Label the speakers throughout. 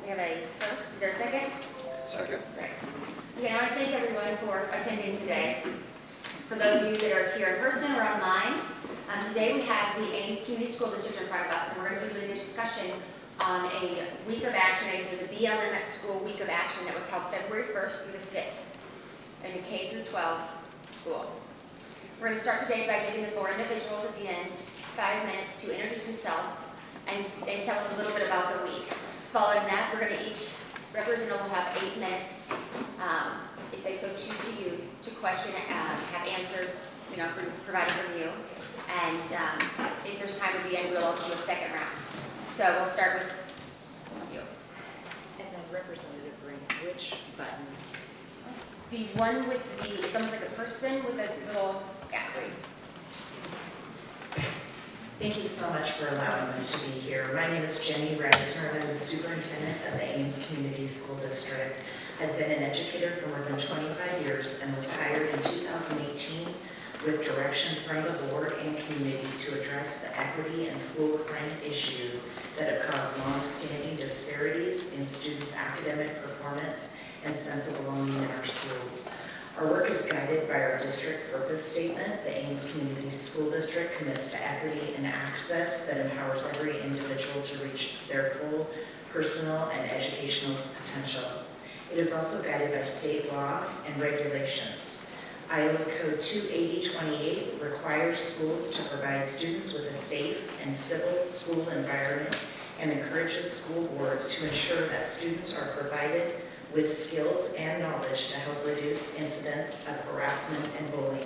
Speaker 1: we have a first? Is there a second?
Speaker 2: Second.
Speaker 1: Great. Okay, I want to thank everyone for attending today. For those of you that are here in person or online, today we have the Ames Community School District in front of us, and we're going to be doing a discussion on a week of action, so the BLM at School week of action that was held February 1st through the 5th in a K through 12 school. We're going to start today by giving the 4 individuals at the end 5 minutes to introduce themselves and tell us a little bit about the week. Following that, we're going to each representative will have 8 minutes, if they so choose to use, to question, have answers, provided from you. And if there's time at the end, we'll also do a second round. So we'll start with you.
Speaker 3: And then representative bring which button?
Speaker 1: The one with the, it's almost like a person with a little, yeah.
Speaker 3: Thank you so much for allowing us to be here. My name is Jenny Reisner, and I'm the superintendent of the Ames Community School District. I've been an educator for more than 25 years and was hired in 2018 with direction from the board and community to address the equity and school climate issues that have caused long-standing disparities in students' academic performance and sense of belonging in our schools. Our work is guided by our district purpose statement. The Ames Community School District commits to equity and access that empowers every individual to reach their full personal and educational potential. It is also guided by state law and regulations. Iowa Code 28028 requires schools to provide students with a safe and civil school environment and encourages school boards to ensure that students are provided with skills and knowledge to help reduce incidents of harassment and bullying.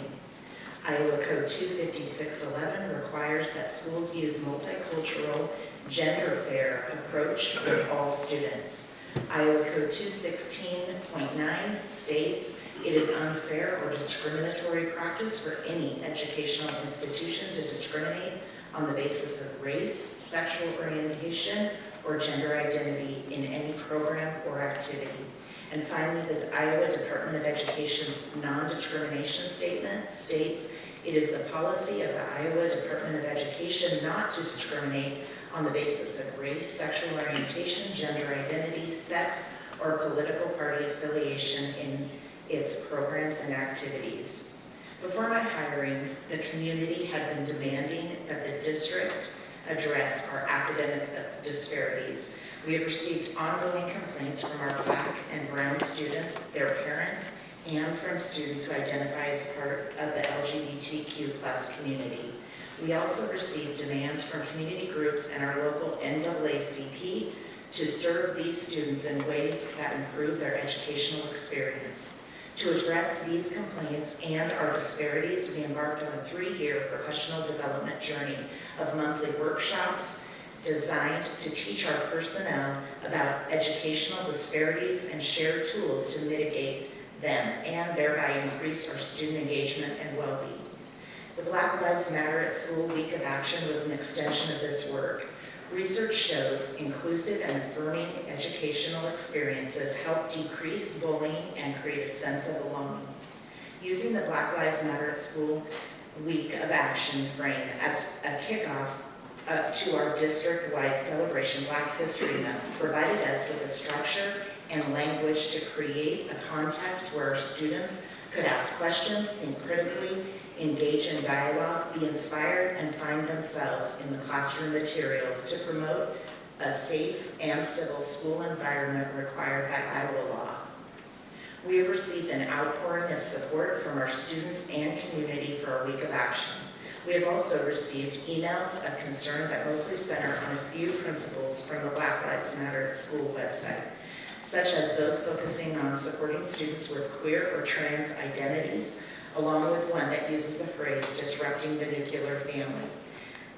Speaker 3: Iowa Code 25611 requires that schools use multicultural, gender-fair approach with all students. Iowa Code 216.9 states it is unfair or discriminatory practice for any educational institution to discriminate on the basis of race, sexual orientation, or gender identity in any program or activity. And finally, the Iowa Department of Education's non-discrimination statement states it is the policy of the Iowa Department of Education not to discriminate on the basis of race, sexual orientation, gender identity, sex, or political party affiliation in its programs and activities. Before my hiring, the community had been demanding that the district address our academic disparities. We have received ongoing complaints from our Black and Brown students, their parents, and from students who identify as part of the LGBTQ+ community. We also received demands from community groups and our local NAACP to serve these students in ways that improve their educational experience. To address these complaints and our disparities, we embarked on a 3-year professional development journey of monthly workshops designed to teach our personnel about educational disparities and share tools to mitigate them and thereby increase our student engagement and well-being. The Black Lives Matter at School Week of Action was an extension of this work. Research shows inclusive and affirming educational experiences help decrease bullying and create a sense of belonging. Using the Black Lives Matter at School Week of Action frame as a kickoff to our district-wide celebration, Black History Month provided us with a structure and language to create a context where our students could ask questions, think critically, engage in dialogue, be inspired, and find themselves in the classroom materials to promote a safe and civil school environment required by Iowa law. We have received an outpouring of support from our students and community for our week of action. We have also received emails of concern that mostly center on a few principles from the Black Lives Matter at School website, such as those focusing on supporting students with queer or trans identities, along with one that uses the phrase disrupting the nuclear family.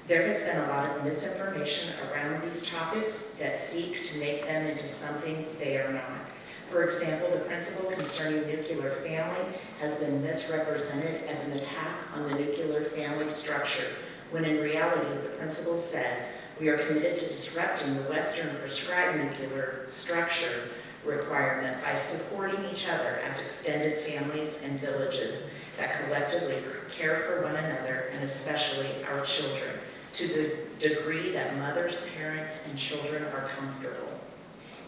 Speaker 3: There has been a lot of misinformation around these topics that seek to make them into something they are not. For example, the principle concerning nuclear family has been misrepresented as an attack on the nuclear family structure, when in reality the principle says we are committed to disrupting the Western prescribed nuclear structure requirement by supporting each other as extended families and villages that collectively care for one another and especially our children to the degree that mothers, parents, and children are comfortable.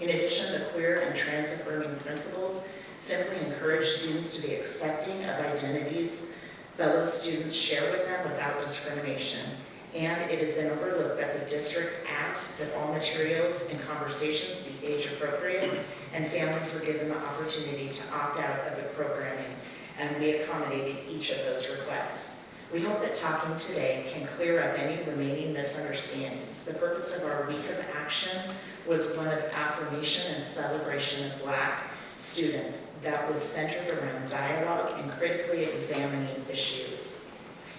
Speaker 3: In addition, the queer and trans affirming principles simply encourage students to be accepting of identities fellow students share with them without discrimination. And it has been overlooked that the district asks that all materials and conversations be age appropriate, and families were given the opportunity to opt out of the programming, and we accommodated each of those requests. We hope that talking today can clear up any remaining misunderstandings. The purpose of our week of action was one of affirmation and celebration of Black students that was centered around dialogue and critically examining issues.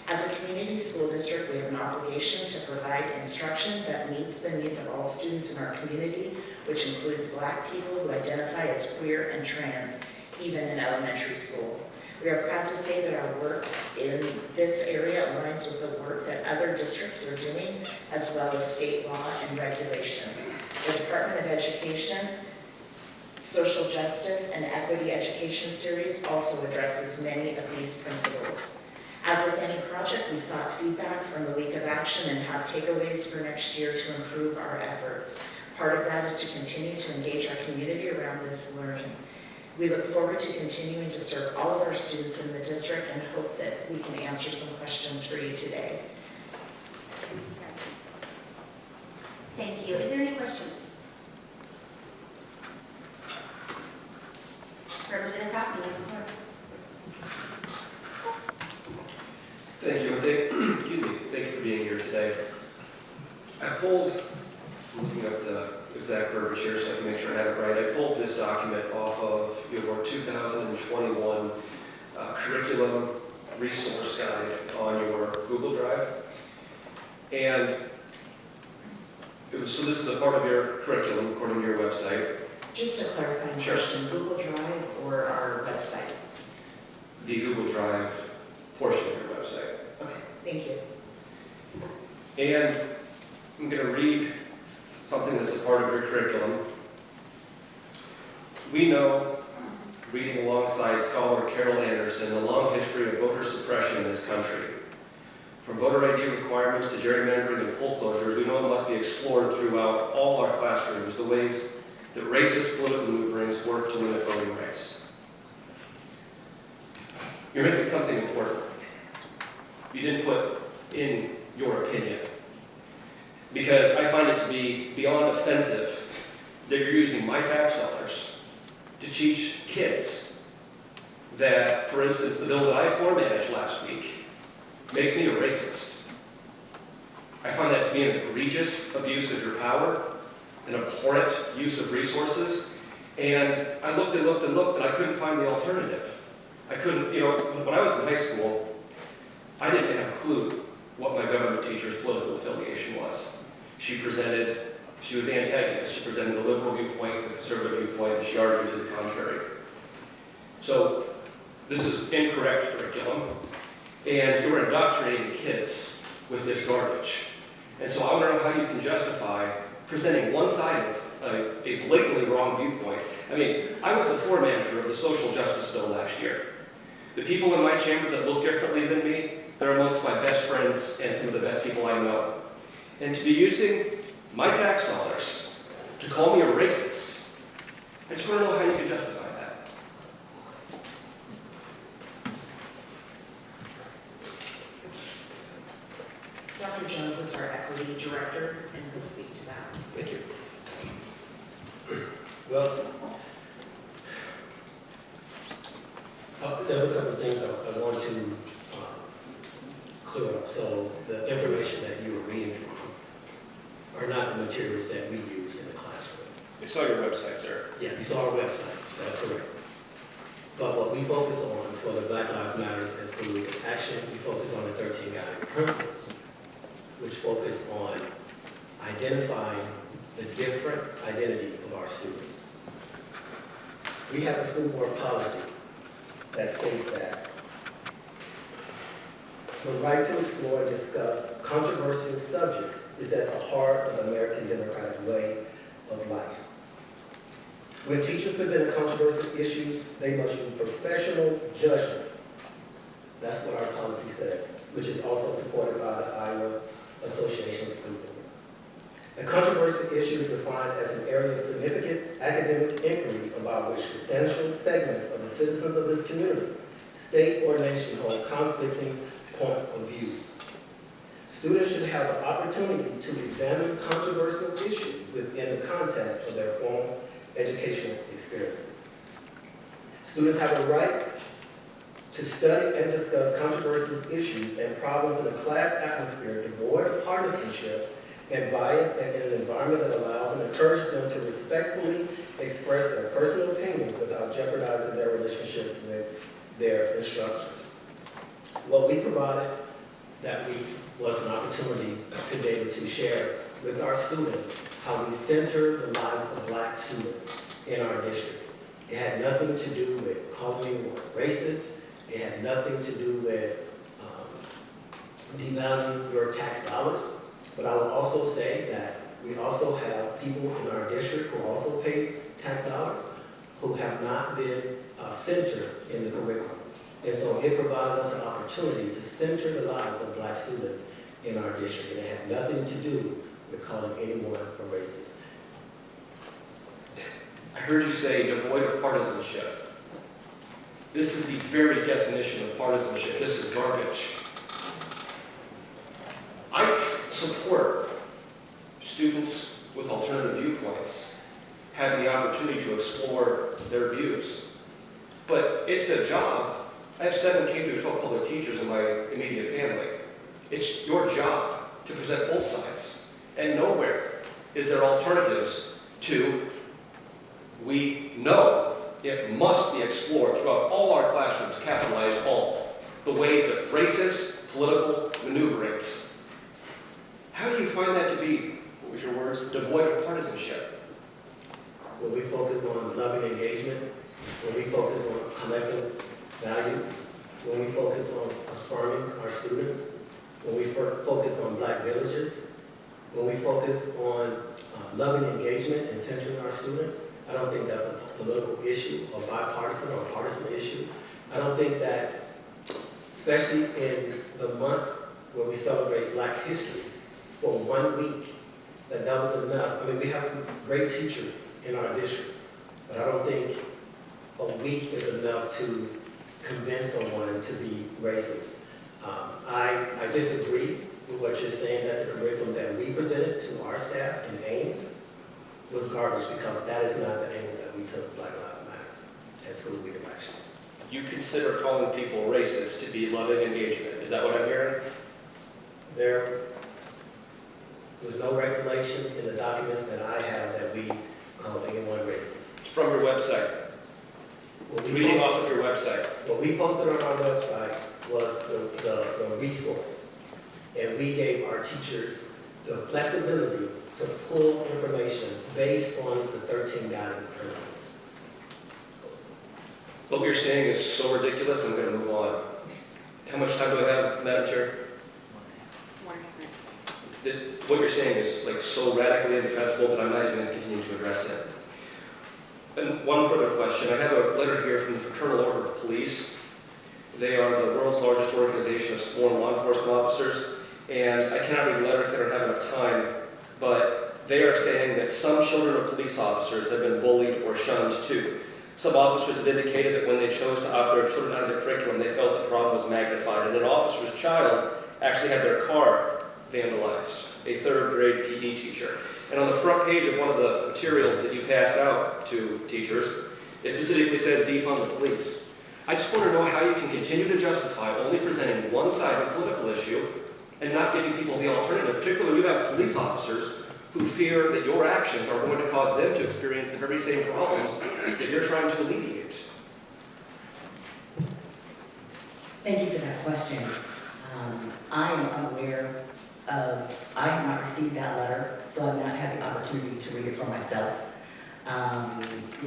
Speaker 3: As a community school district, we have an obligation to provide instruction that meets the needs of all students in our community, which includes Black people who identify as queer and trans, even in elementary school. We are proud to say that our work in this area aligns with the work that other districts are doing, as well as state law and regulations. The Department of Education Social Justice and Equity Education Series also addresses many of these principles. As with any project, we sought feedback from the week of action and have takeaways for next year to improve our efforts. Part of that is to continue to engage our community around this learning. We look forward to continuing to serve all of our students in the district and hope that we can answer some questions for you today.
Speaker 1: Thank you. Is there any questions? Representative Cotton, you have the floor.
Speaker 2: Thank you, and thank you for being here today. I pulled, I'm looking up the exact verbiage here so I can make sure I have it right. I pulled this document off of your 2021 curriculum resource guide on your Google Drive. And so this is a part of your curriculum according to your website.
Speaker 3: Just a clarifying
Speaker 2: Sure.
Speaker 3: question, Google Drive or our website?
Speaker 2: The Google Drive portion of your website.
Speaker 3: Okay, thank you.
Speaker 2: And I'm going to read something that's a part of your curriculum. We know, reading alongside scholar Carol Anderson, the long history of voter suppression in this country. From voter ID requirements to gerrymandering and poll closures, we know it must be explored throughout all our classrooms, the ways that racist political movements work to limit voting rights. You're missing something important. You didn't put in your opinion. Because I find it to be beyond offensive that you're using my tax dollars to teach kids that, for instance, the bill that I floor managed last week makes me a racist. I find that to be an egregious abuse of your power, an abhorrent use of resources, and I looked and looked and looked and I couldn't find the alternative. I couldn't, when I was in high school, I didn't have a clue what my government teacher's political affiliation was. She was the antagonist. She presented the liberal viewpoint, the conservative viewpoint, and she argued to the contrary. So this is incorrect curriculum, and you're indoctrinating kids with this garbage. And so I want to know how you can justify presenting one side of a blatantly wrong viewpoint. I mean, I was the floor manager of the social justice bill last year. The people in my chamber that look differently than me, they're amongst my best friends and some of the best people I know. And to be using my tax dollars to call me a racist, I just want to know how you can justify that.
Speaker 3: Dr. Jones is our equity director and will speak to that.
Speaker 2: Thank you.
Speaker 4: Well, there's a couple of things I want to clear up. So the information that you were reading from are not the materials that we use in the classroom.
Speaker 2: I saw your website, sir.
Speaker 4: Yeah, you saw our website, that's correct. But what we focus on for the Black Lives Matter and School Week of Action, we focus on the 13 guiding principles, which focus on identifying the different identities of our students. We have a school board policy that states that the right to explore and discuss controversial subjects is at the heart of the American democratic way of life. When teachers present controversial issues, they must use professional judgment. That's what our policy says, which is also supported by the Iowa Association of School Boards. A controversial issue is defined as an area of significant academic inquiry about which substantial segments of the citizens of this community, state or nation, hold conflicting points of views. Students should have the opportunity to examine controversial issues within the context of their formal educational experiences. Students have a right to study and discuss controversial issues and problems in a class atmosphere devoid of partisanship and bias, and in an environment that allows and encourages them to respectfully express their personal opinions without jeopardizing their relationships with their instructors. What we provided that week was an opportunity to be able to share with our students how we center the lives of Black students in our district. It had nothing to do with calling anyone racist. It had nothing to do with devaluing your tax dollars. But I will also say that we also have people in our district who also pay tax dollars who have not been centered in the curriculum. And so it provided us an opportunity to center the lives of Black students in our district. And it had nothing to do with calling anyone a racist.
Speaker 2: I heard you say devoid of partisanship. This is the very definition of partisanship. This is garbage. I support students with alternative viewpoints having the opportunity to explore their views. But it's a job. I have 7 K-12 public teachers in my immediate family. It's your job to present both sides. And nowhere is there alternatives to, we know it must be explored throughout all our classrooms, capitalize all, the ways of racist political maneuverings. How do you find that to be, what was your words, devoid of partisanship?
Speaker 4: When we focus on loving engagement, when we focus on collective values, when we focus on affirming our students, when we focus on Black villages, when we focus on loving engagement and centering our students, I don't think that's a political issue or bipartisan or partisan issue. I don't think that, especially in the month where we celebrate Black history, for 1 week, that was enough. I mean, we have some great teachers in our district, but I don't think a week is enough to convince someone to be racist. I disagree with what you're saying, that the curriculum that we presented to our staff in Ames was garbage, because that is not the angle that we took Black Lives Matter at School Week of Action.
Speaker 2: You consider calling people racist to be loving engagement. Is that what I'm hearing?
Speaker 4: There was no regulation in the documents that I have that we call anyone racist.
Speaker 2: It's from your website. Reading off of your website.
Speaker 4: What we posted on our website was the resource. And we gave our teachers the flexibility to pull information based on the 13 guiding principles.
Speaker 2: What you're saying is so ridiculous, I'm going to move on. How much time do I have, Madam Chair?
Speaker 1: 1.5 minutes.
Speaker 2: What you're saying is like so radically indefensible that I'm not even going to continue to address it. And one further question. I have a letter here from the Fraternal Order of Police. They are the world's largest organization of sworn law enforcement officers. And I cannot read the letter because I don't have enough time, but they are saying that some children of police officers have been bullied or shunned too. Some officers have indicated that when they chose to opt their children out of the curriculum, they felt the problem was magnified, and an officer's child actually had their car vandalized, a 3rd grade PD teacher. And on the front page of one of the materials that you passed out to teachers, it specifically says defund the police. I just want to know how you can continue to justify only presenting one side of a political issue and not giving people the alternative, particularly when you have police officers who fear that your actions are going to cause them to experience the very same problems that you're trying to alleviate.
Speaker 5: Thank you for that question. I am unaware of, I have not received that letter, so I've not had the opportunity to read it for myself.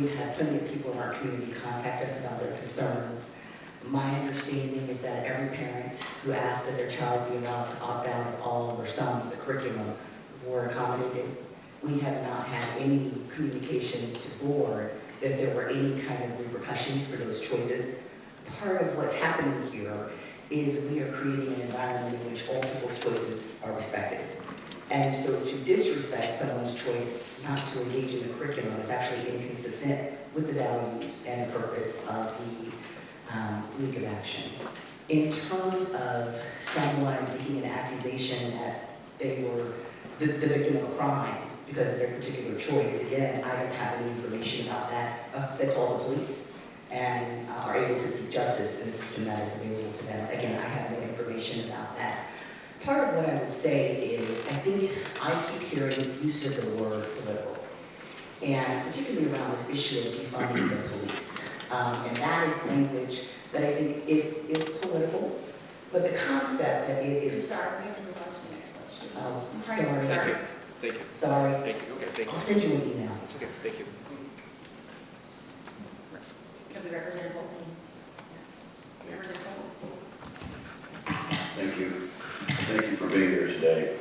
Speaker 5: We've had plenty of people in our community contact us about their concerns. My understanding is that every parent who asked that their child be allowed to opt out of all or some of the curriculum were accommodated. We have not had any communications to board that there were any kind of repercussions for those choices. Part of what's happening here is we are creating an environment in which all people's choices are respected. And so to disrespect someone's choice not to engage in the curriculum is actually inconsistent with the values and the purpose of the League of Action. In terms of someone making an accusation that they were the victim of a crime because of their particular choice, again, I don't have any information about that. They call the police and are able to seek justice in the system that is available to them. Again, I have no information about that. Part of what I would say is, I think I keep hearing use of the word political, and particularly around this issue of defunding the police. And that is language that I think is political, but the concept that it is.
Speaker 1: Sorry, we have to move on to the next question.
Speaker 5: Oh,
Speaker 1: I'm trying to-
Speaker 5: sorry.
Speaker 2: Thank you.
Speaker 5: Sorry.
Speaker 2: Thank you. Okay, thank
Speaker 5: I'll
Speaker 2: you.
Speaker 5: send you an email.
Speaker 2: Okay, thank you.
Speaker 1: Can we represent both? Represent both?
Speaker 6: Thank you. Thank you for being here today.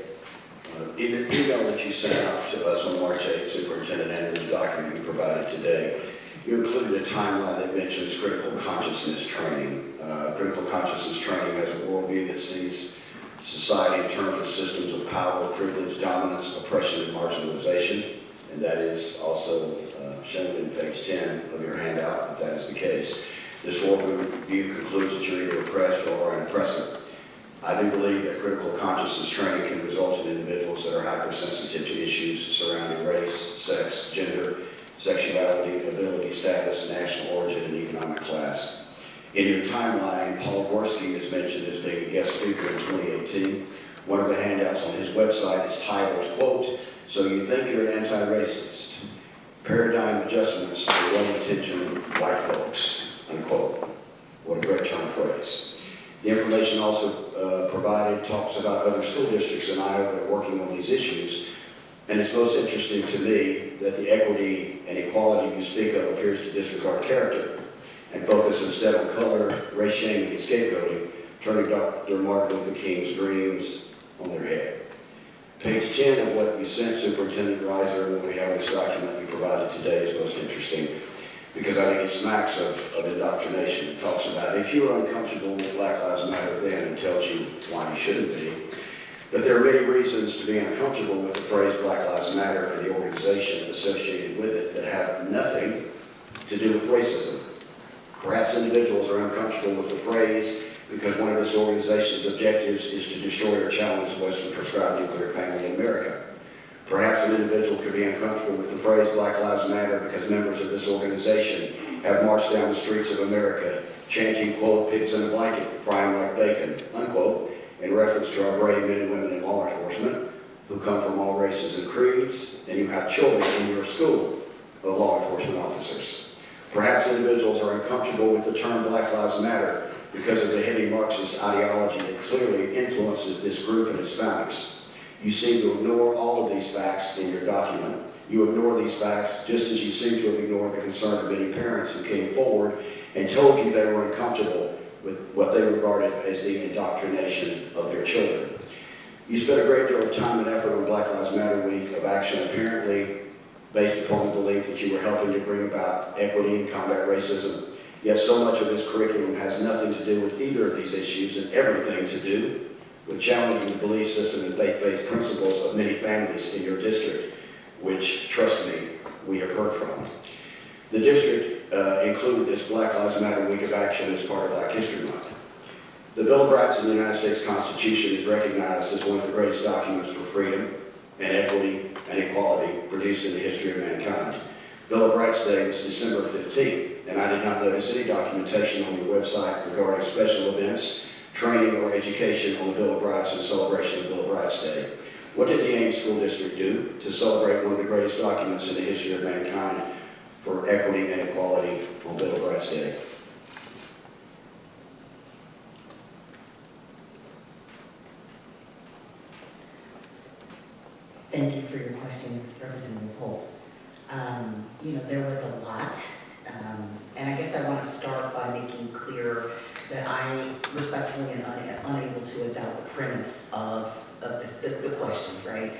Speaker 6: In the email that you sent out to us on March 8th, Superintendent, and in the document you provided today, you included a timeline that mentions critical consciousness training. Critical consciousness training has a worldview that sees society in terms of systems of power, privilege, dominance, oppression, and marginalization. And that is also shown in page 10 of your handout, if that is the case. This worldview concludes that you're either oppressed or an oppressor. I do believe that critical consciousness training can result in individuals that are hypersensitive to issues surrounding race, sex, gender, sexuality, ability, status, national origin, and economic class. In your timeline, Paul Gorski is mentioned as being a guest speaker in 2018. One of the handouts on his website is titled, quote, "So you think you're an anti-racist? Paradigm adjustments for well-intentioned white folks," unquote. What a great term phrase. The information also provided talks about other school districts in Iowa that are working on these issues. And it's most interesting to me that the equity and equality you speak of appears to disregard character and focus instead on color, race shaming, and scapegoating, turning Dr. Martin Luther King's dreams on their head. Page 10 of what you sent Superintendent Reiser and what we have in this document you provided today is most interesting, because I think it smacks of indoctrination. It talks about if you are uncomfortable with Black Lives Matter then, and tells you why you shouldn't be. But there are many reasons to be uncomfortable with the phrase Black Lives Matter and the organization associated with it that have nothing to do with racism. Perhaps individuals are uncomfortable with the phrase because one of this organization's objectives is to destroy or challenge the Western prescribed nuclear family in America. Perhaps an individual could be uncomfortable with the phrase Black Lives Matter because members of this organization have marched down the streets of America chanting, quote, "pigs in a blanket, frying like bacon," unquote, in reference to our brave men and women in law enforcement who come from all races and creeds, and you have children in your school of law enforcement officers. Perhaps individuals are uncomfortable with the term Black Lives Matter because of the heavy Marxist ideology that clearly influences this group and its founders. You seem to ignore all of these facts in your document. You ignore these facts just as you seem to have ignored the concern of many parents who came forward and told you they were uncomfortable with what they regarded as the indoctrination of their children. You spent a great deal of time and effort on Black Lives Matter Week of Action, apparently based upon the belief that you were helping to bring about equity and combat racism. Yet so much of this curriculum has nothing to do with either of these issues and everything to do with challenging the belief system and faith-based principles of many families in your district, which, trust me, we have heard from. The district included this Black Lives Matter Week of Action as part of Black History Month. The Bill of Rights in the United States Constitution is recognized as one of the greatest documents for freedom and equity and equality produced in the history of mankind. Bill of Rights Day was December 15th, and I did not notice any documentation on your website regarding special events, training, or education on the Bill of Rights in celebration of Bill of Rights Day. What did the Ames School District do to celebrate one of the greatest documents in the history of mankind for equity and equality on Bill of Rights Day?
Speaker 5: Thank you for your question, Representative Holt. There was a lot, and I guess I want to start by making clear that I respectfully am unable to adopt the premise of the question, right?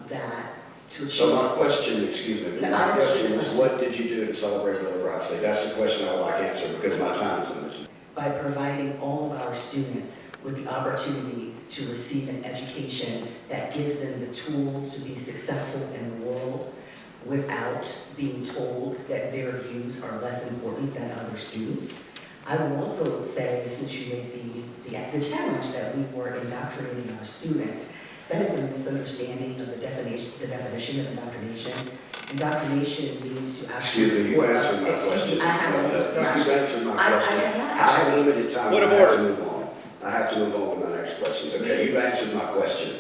Speaker 5: That to achieve...
Speaker 6: So my question, excuse me,
Speaker 5: No,
Speaker 6: my
Speaker 5: I
Speaker 6: question
Speaker 5: understand.
Speaker 6: is, what did you do to celebrate Bill of Rights Day? That's the question I would like answered because my time is limited.
Speaker 5: by providing all of our students with the opportunity to receive an education that gives them the tools to be successful in the world without being told that their views are less important than other students. I will also say, since you made the challenge that we were indoctrinating our students, that is a misunderstanding of the definition of indoctrination. Indoctrination means to actually
Speaker 6: Excuse me, you answered my question.
Speaker 5: I haven't answered your
Speaker 6: You've answered my
Speaker 5: I
Speaker 6: question.
Speaker 5: have not
Speaker 6: I have
Speaker 5: actually.
Speaker 6: limited time.
Speaker 2: Point of
Speaker 6: I have
Speaker 2: order.
Speaker 6: to move on. I have to move on to my next questions. Okay, you've answered my question.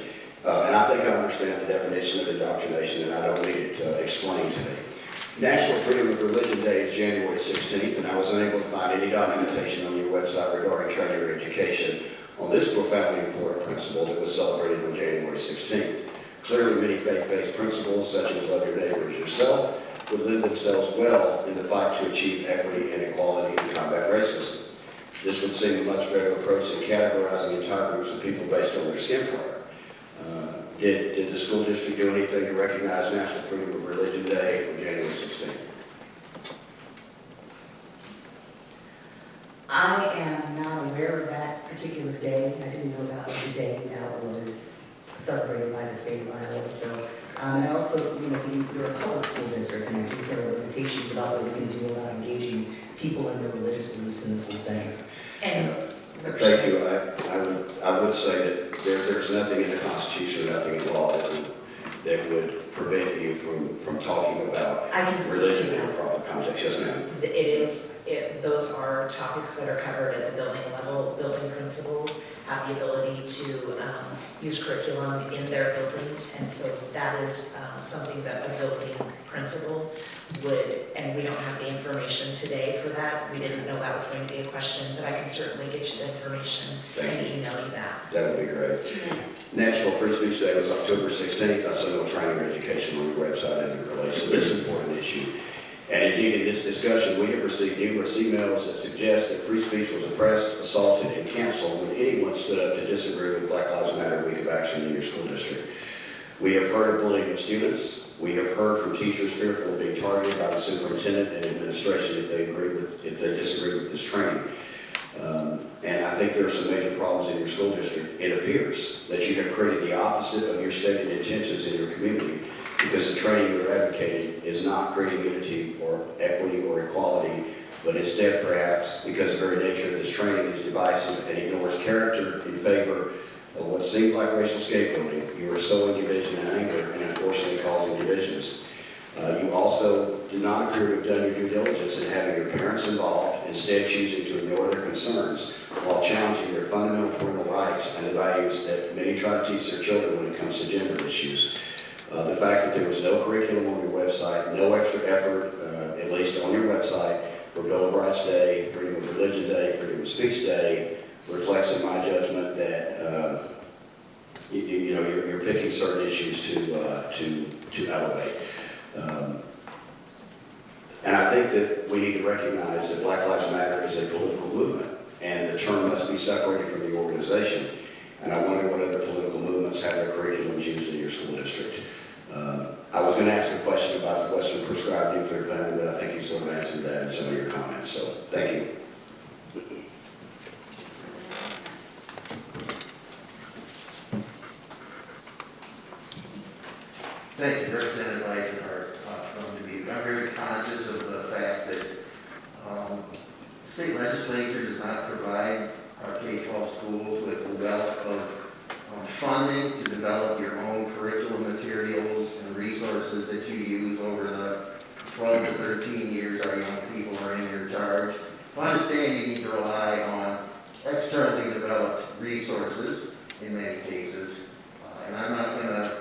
Speaker 6: And I think I understand the definition of indoctrination, and I don't need it explained to me. National Freedom of Religion Day is January 16th, and I was unable to find any documentation on your website regarding training or education on this profoundly important principle that was celebrated on January 16th. Clearly, many faith-based principles, such as love your neighbor as yourself, would lend themselves well in the fight to achieve equity and equality and combat racism. This would seem a much better approach than categorizing entire groups of people based on their skin color. Did the school district do anything to recognize National Freedom of Religion Day on January 16th?
Speaker 5: I am not aware of that particular day. I didn't know that was the day that was celebrated by the state of Iowa. So, and also, we're a public school district, and I think there are limitations about what we can do about engaging people in their religious beliefs in the school setting.
Speaker 3: And
Speaker 6: Thank you. I would say that there's nothing in the Constitution or nothing in law that would prevent you from talking about
Speaker 3: I can speak to
Speaker 6: religion in a
Speaker 3: that.
Speaker 6: proper context. Yes, ma'am.
Speaker 3: Those are topics that are covered at the building level. Building principals have the ability to use curriculum in their buildings, and so that is something that a building principal would, and we don't have the information today for that. We didn't know that was going to be a question, but I can certainly get you the information and email you that.
Speaker 6: That would be great.
Speaker 1: 2 minutes.
Speaker 6: National Free Speech Day was October 16th. I saw no training or education on your website as it relates to this important issue. And indeed, in this discussion, we have received numerous emails that suggest that free speech was oppressed, assaulted, and canceled when anyone stood up to disagree with Black Lives Matter Week of Action in your school district. We have heard of bullying of students. We have heard from teachers fearful of being targeted by the superintendent and administration if they disagree with this training. And I think there are some major problems in your school district. It appears that you have created the opposite of your stated intentions in your community, because the training you're advocating is not creating unity or equity or equality, but instead perhaps because the very nature of this training is divisive and ignores character in favor of what seems like racial scapegoating. You are sowing division and anger and unfortunately causing divisions. You also do not appear to have done your due diligence in having your parents involved, instead choosing to ignore their concerns while challenging their fundamental parental rights and the values that many try to teach their children when it comes to gender issues. The fact that there was no curriculum on your website, no extra effort, at least on your website, for Bill of Rights Day, Freedom of Religion Day, Freedom of Speech Day, reflects in my judgment that you're picking certain issues to elevate. And I think that we need to recognize that Black Lives Matter is a political movement, and the term must be separated from the organization. And I wonder what other political movements have their curriculums used in your school district. I was going to ask a question about the Western prescribed nuclear family, but I think you sort of answered that in some of your comments, so thank you.
Speaker 7: Thank you, Representative Eisenhardt, from Dubuque. I'm very conscious of the fact that state legislature does not provide our K-12 schools with a wealth of funding to develop your own curriculum materials and resources that you use over the 12 to 13 years our young people are in your charge. I understand you need to rely on externally developed resources in many cases, and I'm not going to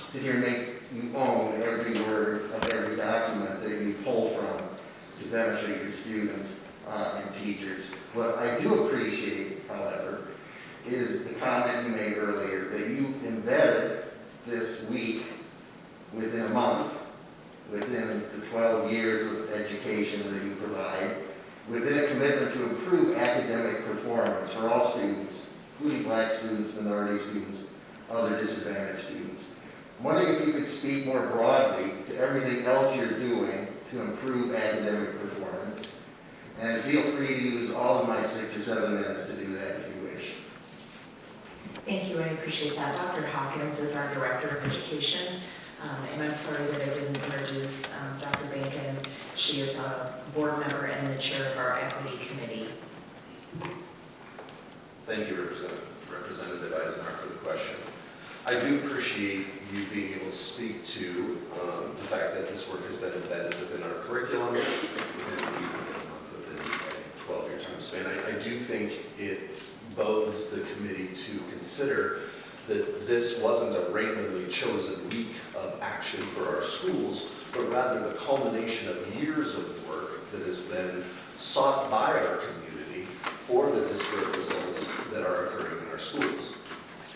Speaker 7: sit here and make you own every word of every document that you pull from to benefit your students and teachers. What I do appreciate, however, is the comment you made earlier that you embedded this week within a month, within the 12 years of education that you provide, within a commitment to improve academic performance for all students, including Black students, minority students, other disadvantaged students. I'm wondering if you could speak more broadly to everything else you're doing to improve academic performance, and feel free to use all of my 6 or 7 minutes to do that if you wish.
Speaker 3: Thank you, I appreciate that. Dr. Hawkins is our Director of Education, and I'm sorry that I didn't introduce Dr. Bacon. She is a board member and the chair of our equity committee.
Speaker 8: Thank you, Representative Eisenhower, for the question. I do appreciate you being able to speak to the fact that this work has been embedded within our curriculum within a week, within a month, within a 12-year time span. I do think it bodes the committee to consider that this wasn't a randomly chosen week of action for our schools, but rather the culmination of years of work that has been sought by our community for the disparate results that are occurring in our schools.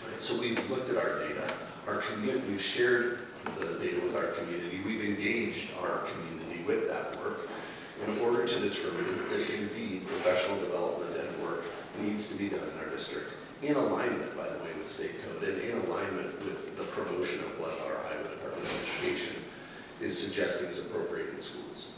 Speaker 8: Right? So we've looked at our data, we've shared the data with our community, we've engaged our community with that work in order to determine that indeed professional development and work needs to be done in our district, in alignment, by the way, with state code, and in alignment with the promotion of what our Iowa Department of Education is suggesting is appropriate in schools.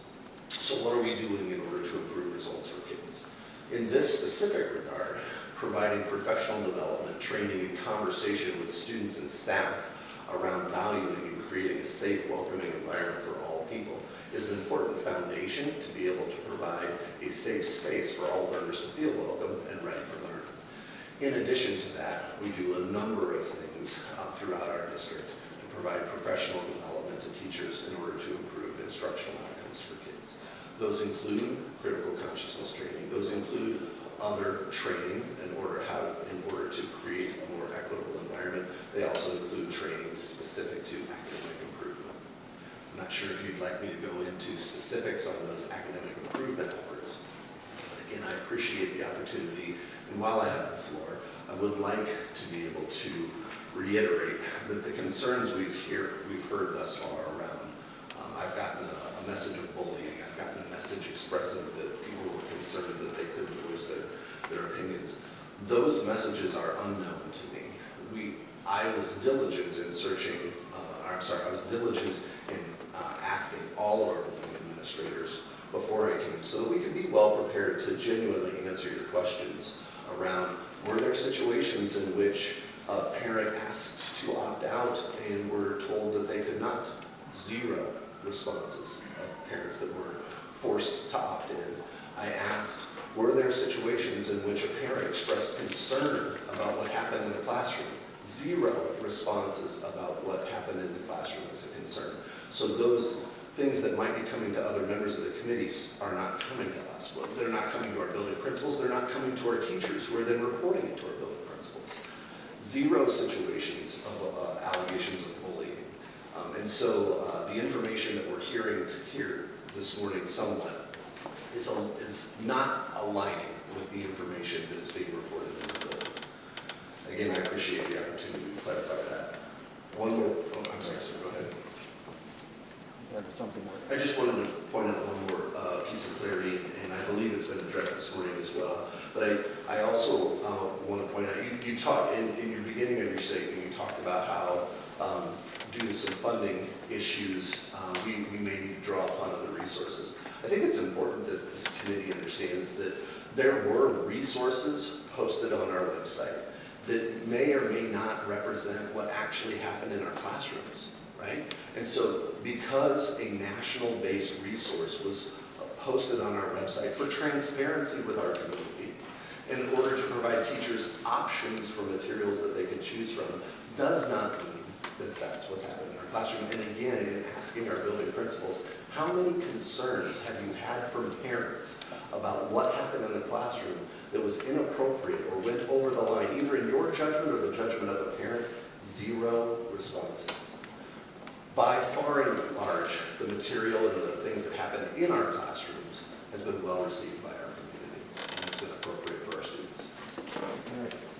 Speaker 8: So what are we doing in order to improve results for kids? In this specific regard, providing professional development, training, and conversation with students and staff around valuing and creating a safe, welcoming environment for all people is an important foundation to be able to provide a safe space for all learners to feel welcome and ready for learning. In addition to that, we do a number of things throughout our district to provide professional development to teachers in order to improve instructional outcomes for kids. Those include critical consciousness training. Those include other training in order to create a more equitable environment. They also include training specific to academic improvement. I'm not sure if you'd like me to go into specifics on those academic improvement efforts. But again, I appreciate the opportunity, and while I have the floor, I would like to be able to reiterate that the concerns we've heard thus far around, I've gotten a message of bullying, I've gotten a message expressing that people were concerned that they couldn't voice their opinions. Those messages are unknown to me. I was diligent in asking all of our building administrators before I came so that we could be well prepared to genuinely answer your questions around, were there situations in which a parent asked to opt out and were told that they could not? 0 responses of parents that were forced to opt in. I asked, were there situations in which a parent expressed concern about what happened in the classroom? 0 responses about what happened in the classroom as a concern. So those things that might be coming to other members of the committees are not coming to us. Well, they're not coming to our building principals, they're not coming to our teachers who are then reporting it to our building principals. 0 situations of allegations of bullying. And so the information that we're hearing here this morning somewhat is not aligning with the information that is being reported in the buildings. Again, I appreciate the opportunity to clarify that. One more, I'm sorry, sir, go ahead. I just wanted to point out one more piece of clarity, and I believe it's been addressed this morning as well. But I also want to point out, you talked in your beginning of your statement, you talked about how due to some funding issues, we may need to draw upon other resources. I think it's important that this committee understands that there were resources posted on our website that may or may not represent what actually happened in our classrooms, right? And so because a national-based resource was posted on our website for transparency with our community, in order to provide teachers options for materials that they can choose from, does not mean that that's what's happened in our classroom. And again, in asking our building principals, how many concerns have you had from parents about what happened in the classroom that was inappropriate or went over the line, either in your judgment or the judgment of a parent? 0 responses. By far and large, the material and the things that happen in our classrooms has been well received by our community, and it's been appropriate for our students.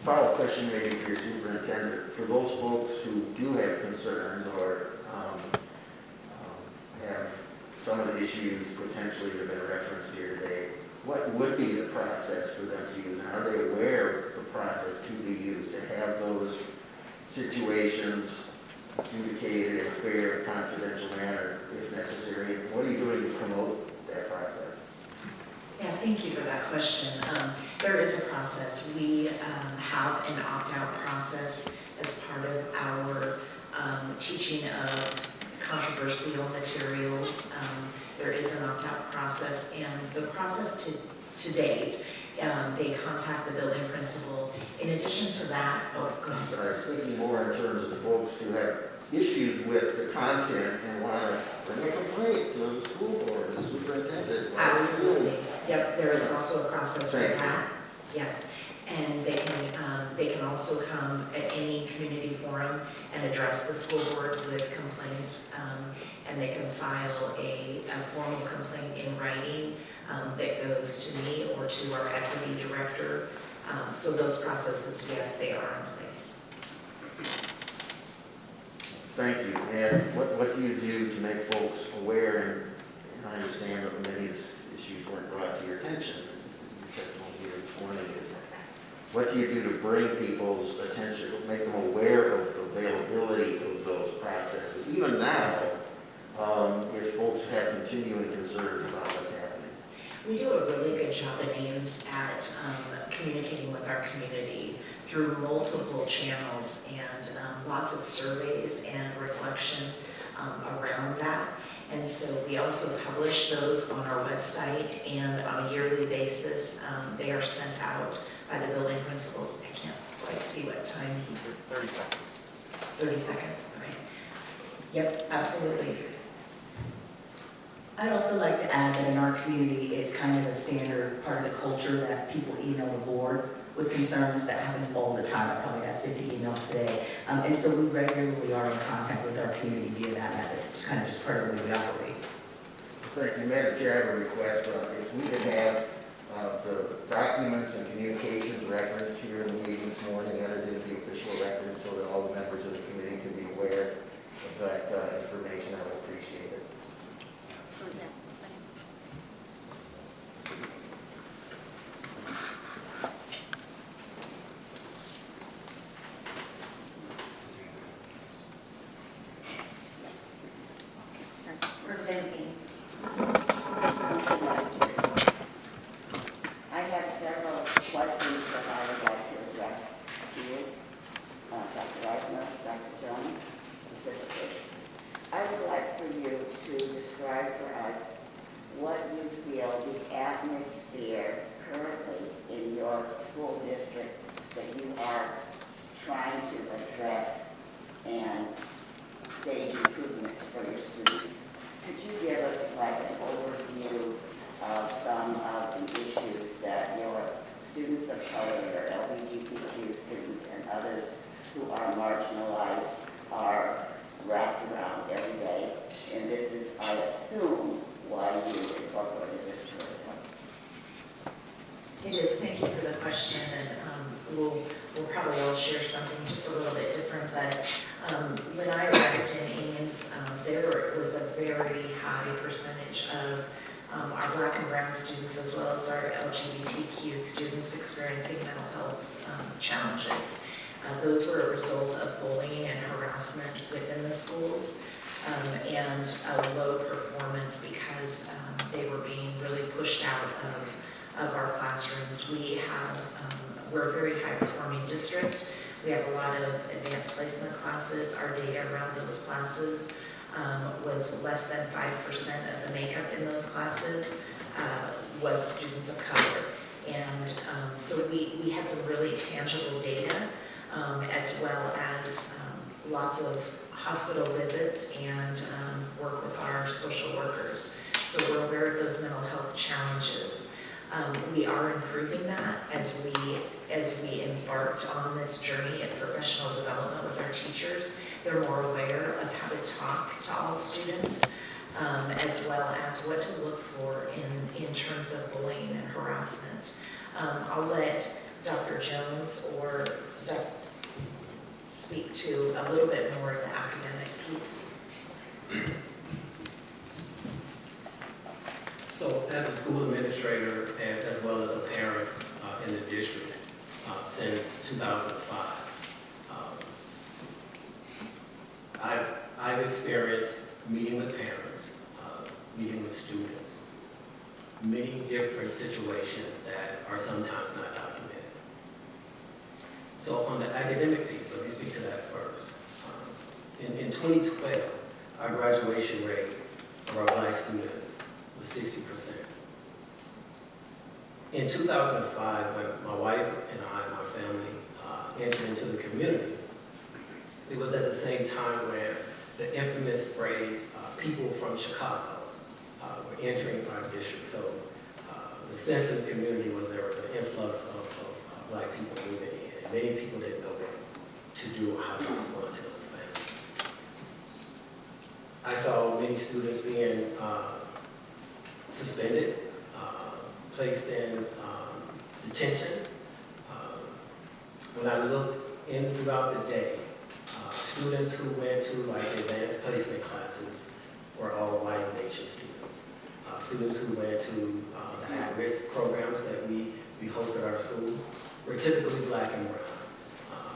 Speaker 7: Follow-up question maybe for your superintendent. For those folks who do have concerns or have some of the issues potentially that have been referenced here today, what would be the process for them to use? And are they aware of the process to be used to have those situations indicated in a fair, confidential manner if necessary? What are you doing to promote that process?
Speaker 3: Yeah, thank you for that question. There is a process. We have an opt-out process as part of our teaching of controversial materials. There is an opt-out process, and the process to date, they contact the building principal. In addition to that, oh, go
Speaker 7: I'm
Speaker 3: ahead.
Speaker 7: sorry, I was thinking more in terms of folks who have issues with the content and want to bring a complaint to the school board, the superintendent.
Speaker 3: Absolutely. Yep, there is also a process for
Speaker 7: Thank you.
Speaker 3: that. Yes, and they can also come at any community forum and address the school board with complaints. And they can file a formal complaint in writing that goes to me or to our equity director. So those processes, yes, they are in place.
Speaker 7: Thank you. And what do you do to make folks aware, and I understand that many of these issues weren't brought to your attention, your testimony here this morning is, what do you do to bring people's attention, make them aware of the availability of those processes? Even now, if folks have continuing concerns about what's happening.
Speaker 3: We do a really good job at Ames at communicating with our community through multiple channels and lots of surveys and reflection around that. And so we also publish those on our website, and on a yearly basis, they are sent out by the building principals. I can't quite see what time he's.
Speaker 2: 30 seconds.
Speaker 3: 30 seconds, okay. Yep, absolutely.
Speaker 5: I'd also like to add that in our community, it's kind of a standard part of the culture that people email the board with concerns. That happens all the time. I probably got 50 emails today. And so we regularly are in contact with our community via that method. It's kind of just part of the way we operate.
Speaker 7: Thank you, Madam Chair. I have a request. If we could have the documents and communications referenced here in the meeting this morning entered into the official record so that all the members of the committee can be aware of that information, I would appreciate it.
Speaker 1: Representative Ames.
Speaker 9: I have several questions that I would like to address to you, Dr. Reisner, Dr. Jones, specifically. I would like for you to describe for us what you feel the atmosphere currently in your school district that you are trying to address and stage improvements for your students. Could you give us like an overview of some of the issues that your students of color, your LGBTQ students and others who are marginalized are wrapped around every day? And this is, I assume, why you incorporated this curriculum.
Speaker 3: It is, thank you for the question, and we'll probably all share something just a little bit different, but when I arrived in Ames, there was a very high percentage of our Black and brown students as well as our LGBTQ students experiencing mental health challenges. Those were a result of bullying and harassment within the schools and a low performance because they were being really pushed out of our classrooms. We're a very high performing district. We have a lot of advanced placement classes. Our data around those classes was less than 5% of the makeup in those classes was students of color. And so we had some really tangible data as well as lots of hospital visits and work with our social workers. So we're aware of those mental health challenges. We are improving that as we embarked on this journey of professional development with our teachers. They're more aware of how to talk to all students, as well as what to look for in terms of bullying and harassment. I'll let Dr. Jones or Dr. speak to a little bit more of the academic piece.
Speaker 4: So as a school administrator and as well as a parent in the district since 2005, I've experienced meeting with parents, meeting with students, many different situations that are sometimes not documented. So on the academic piece, let me speak to that first. In 2012, our graduation rate of our Black students was 60%. In 2005, when my wife and I and my family entered into the community, it was at the same time where the infamous phrase, people from Chicago, were entering our district. So the sense in the community was there was an influx of Black people moving in, and many people didn't know what to do or how to respond to those families. I saw many students being suspended, placed in detention. When I looked in throughout the day, students who went to like advanced placement classes were all white nation students. Students who went to the at-risk programs that we hosted our schools were typically Black and brown.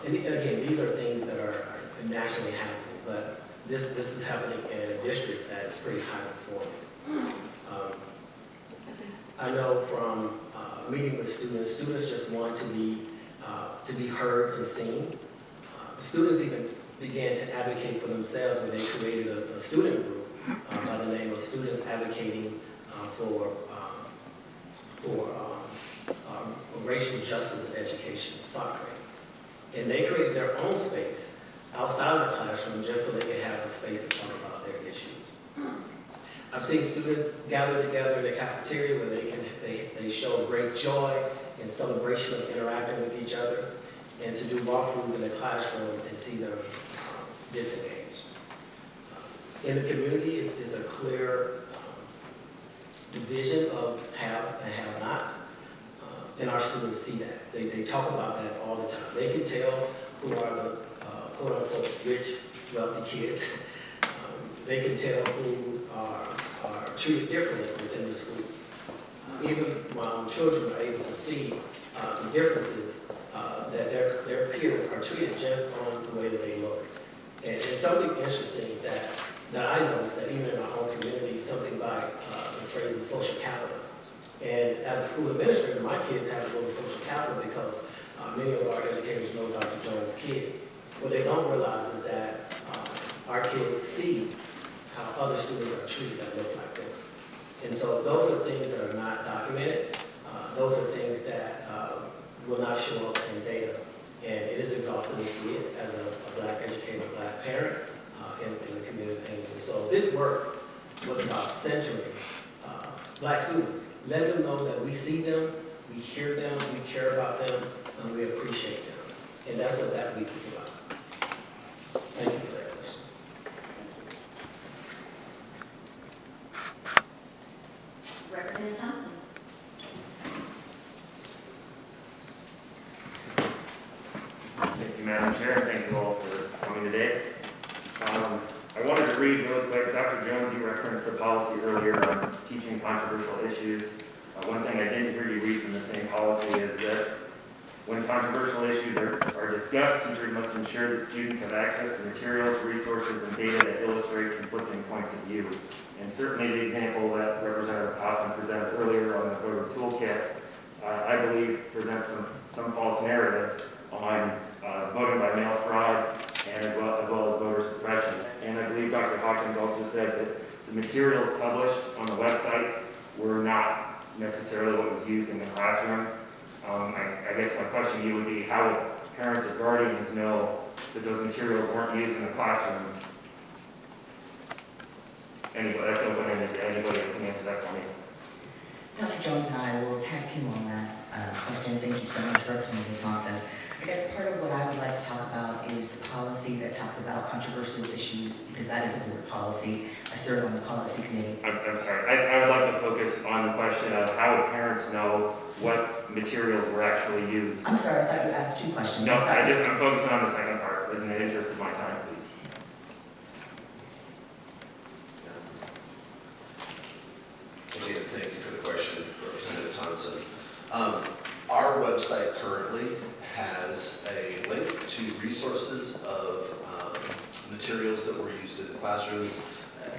Speaker 4: And again, these are things that are nationally happening, but this is happening in a district that is pretty high performing. I know from meeting with students just want to be heard and seen. The students even began to advocate for themselves when they created a student group by the name of Students Advocating for Racial Justice in Education, SOCRE. And they created their own space outside of the classroom just so they could have a space to talk about their issues. I've seen students gather together in the cafeteria where they show great joy and celebration of interacting with each other, and to do walkthroughs in the classroom and see them disengaged. In the community is a clear division of have and have-nots, and our students see that. They talk about that all the time. They can tell who are the quote-unquote rich, wealthy kids. They can tell who are treated differently within the schools. Even my own children are able to see the differences that their peers are treated just on the way that they look. And it's something interesting that I noticed that even in our own community, something like the phrase of social capital. And as a school administrator, my kids have to go to social capital because many of our educators know Dr. Jones' kids. What they don't realize is that our kids see how other students are treated that look like them. And so those are things that are not documented. Those are things that will not show up in data. And it is exhausting to see it as a Black educator, a Black parent in the community of Ames. And so this work was about centering Black students, letting them know that we see them, we hear them, we care about them, and we appreciate them. And that's what that week is about. Thank you for that question.
Speaker 1: Representative Thompson.
Speaker 10: Thank you, Madam Chair, and thank you all for coming today. I wanted to read really quick. Dr. Jones, you referenced the policy earlier on teaching controversial issues. One thing I didn't hear you read from the same policy is this. When controversial issues are discussed, teachers must ensure that students have access to materials, resources, and data that illustrate conflicting points of view. And certainly the example that Representative Hoffman presented earlier on the voter toolkit, I believe presents some false narratives on voting by mail fraud and as well as voter suppression. And I believe Dr. Hawkins also said that the materials published on the website were not necessarily what was used in the classroom. I guess my question to you would be, how would parents or guardians know that those materials weren't used in the classroom? Anybody, that's open-ended to anybody who can answer that for me.
Speaker 5: Dr. Jones and I will tag team on that question. Thank you so much, Representative Thompson. I guess part of what I would like to talk about is the policy that talks about controversial issues, because that is a board policy. I serve on the policy committee.
Speaker 10: I'm sorry. I would like to focus on the question of how would parents know what materials were actually used.
Speaker 5: I'm sorry, I thought you asked two questions.
Speaker 10: No, I'm focusing on the second part in the interest of my time, please.
Speaker 8: Again, thank you for the question, Representative Thompson. Our website currently has a link to resources of materials that were used in the classrooms,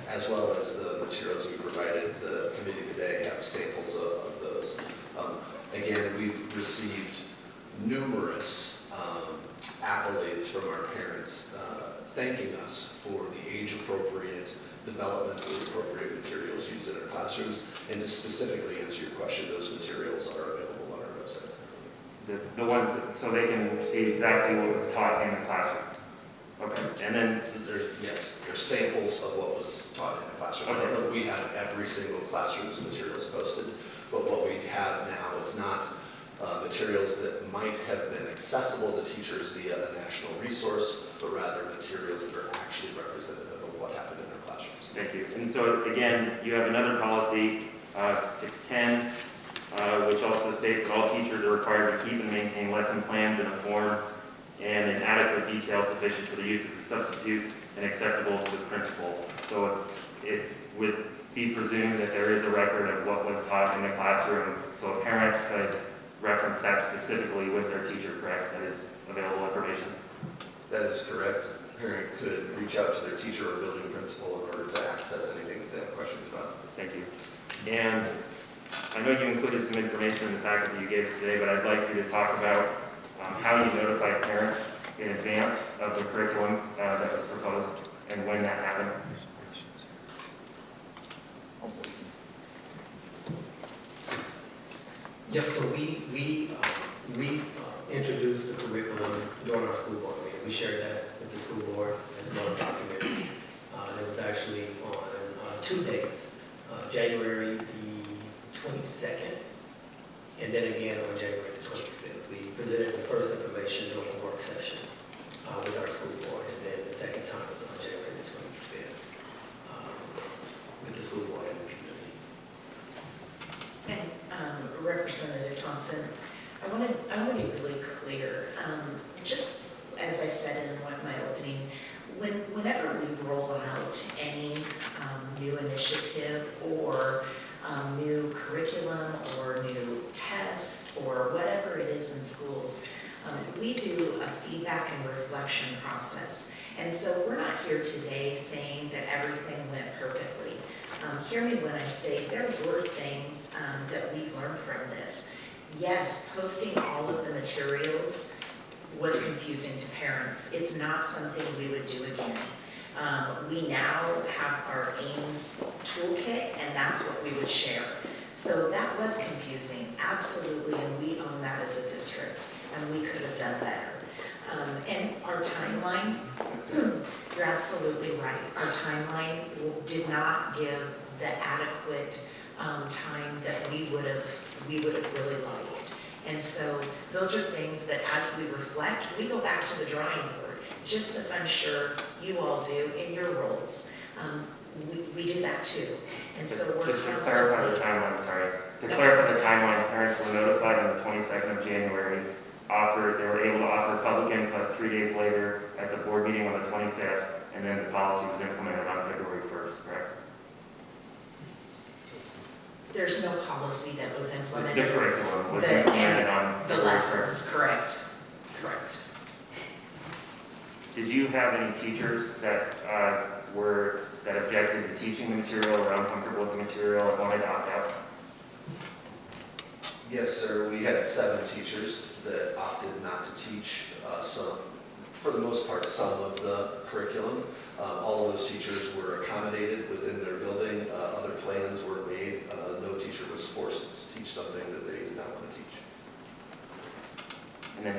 Speaker 8: as well as the materials we provided. The committee today have samples thanking us for the age-appropriate, developmentally appropriate materials used in our classrooms. And to specifically answer your question, those materials are available on our website.
Speaker 10: The ones, so they can see exactly what was taught in the classroom. Okay, and then,
Speaker 8: Yes, there's samples of what was taught in the classroom. I don't know that we have every single classroom's materials posted, but what we have now is not materials that might have been accessible to teachers via a national resource, but rather materials that are actually representative of what happened in their classrooms.
Speaker 10: thank you. And so again, you have another policy, 610, which also states that all teachers are required to keep and maintain lesson plans in a form and in adequate detail sufficient for the use of the substitute and acceptable to the principal. So it would be presumed that there is a record of what was taught in the classroom, so a parent could reference that specifically with their teacher, correct? That is available information?
Speaker 8: That is correct. A parent could reach out to their teacher or building principal in order to access anything that they have questions about.
Speaker 10: Thank you. And I know you included some information in the packet that you gave us today, but I'd like you to talk about how you notify parents in advance of the curriculum that was proposed and when that happened.
Speaker 4: Yep, so we introduced the curriculum during our school board meeting. We shared that with the school board as well as our committee. And it was actually on 2 days, January the 22nd, and then again on January the 25th. We presented the first information during the work session with our school board, and then the second time was on January the 25th with the school board and the community.
Speaker 3: And Representative Thompson, I want to be really clear. Just as I said in my opening, whenever we roll out any new initiative or new curriculum or new tests or whatever it is in schools, we do a feedback and reflection process. And so we're not here today saying that everything went perfectly. Hear me when I say there were things that we've learned from this. Yes, posting all of the materials was confusing to parents. It's not something we would do again. We now have our Ames toolkit, and that's what we would share. So that was confusing, absolutely, and we own that as a district, and we could have done better. And our timeline, you're absolutely right. Our timeline did not give the adequate time that we would have really liked. And so those are things that as we reflect, we go back to the drawing board, just as I'm sure you all do in your roles. We do that too. And so we're
Speaker 10: Just to clarify the timeline, sorry. To clarify the timeline, parents were notified on the 22nd of January. They were able to offer public input 3 days later at the board meeting on the 25th, and then the policy was implemented on February 1st, correct?
Speaker 3: There's no policy that was
Speaker 10: The
Speaker 3: implemented.
Speaker 10: curriculum was
Speaker 3: The-
Speaker 10: implemented on
Speaker 3: The
Speaker 10: February 1st.
Speaker 3: lessons, correct. Correct.
Speaker 10: Did you have any teachers that objected to teaching the material or uncomfortable with the material and wanted to opt out?
Speaker 8: Yes, sir. We had 7 teachers that opted not to teach for the most part, some of the curriculum. All of those teachers were accommodated within their building. Other plans were made. No teacher was forced to teach something that they did not want to teach.
Speaker 10: And then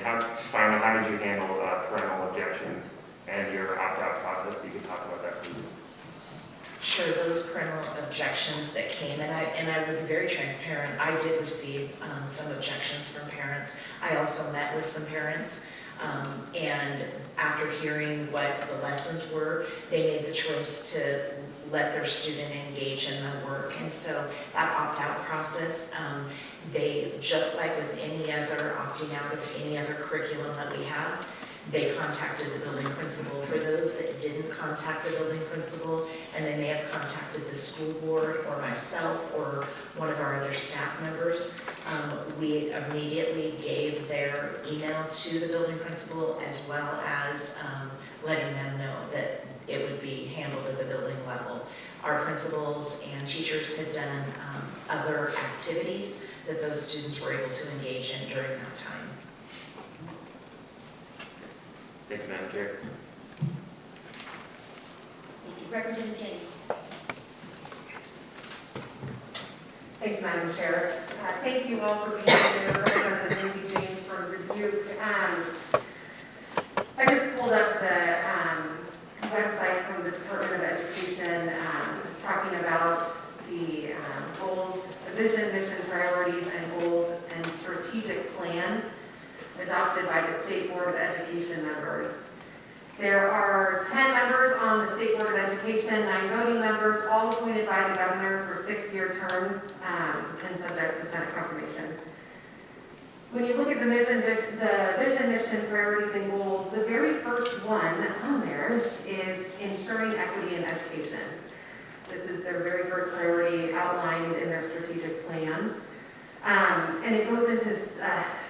Speaker 10: finally, how did you handle parental objections and your opt-out process? You could talk about that, please.
Speaker 3: Sure, those parental objections that came, and I would be very transparent, I did receive some objections from parents. I also met with some parents, and after hearing what the lessons were, they made the choice to let their student engage in the work. And so that opt-out process, they, just like with any other opting out of any other curriculum that we have, they contacted the building principal. For those that didn't contact the building principal, and they may have contacted the school board or myself or one of our other staff members, we immediately gave their email to the building principal as well as letting them know that it would be handled at the building level. Our principals and teachers had done other activities that those students were able to engage in during that time.
Speaker 10: Thank you, Madam Chair.
Speaker 1: Representative James.
Speaker 11: Thank you, Madam Chair. Thank you all for being here. Representative Lindsay James from Dubuque. I just pulled up the website from the Department of Education talking about the goals, the vision, mission, priorities, and goals and strategic plan adopted by the State Board of Education members. There are 10 members on the State Board of Education, 9 voting members, all appointed by the governor for 6-year terms and subject to Senate confirmation. When you look at the vision, mission, priorities, and goals, the very first one on there is ensuring equity in education. This is their very first priority outlined in their strategic plan. And it goes into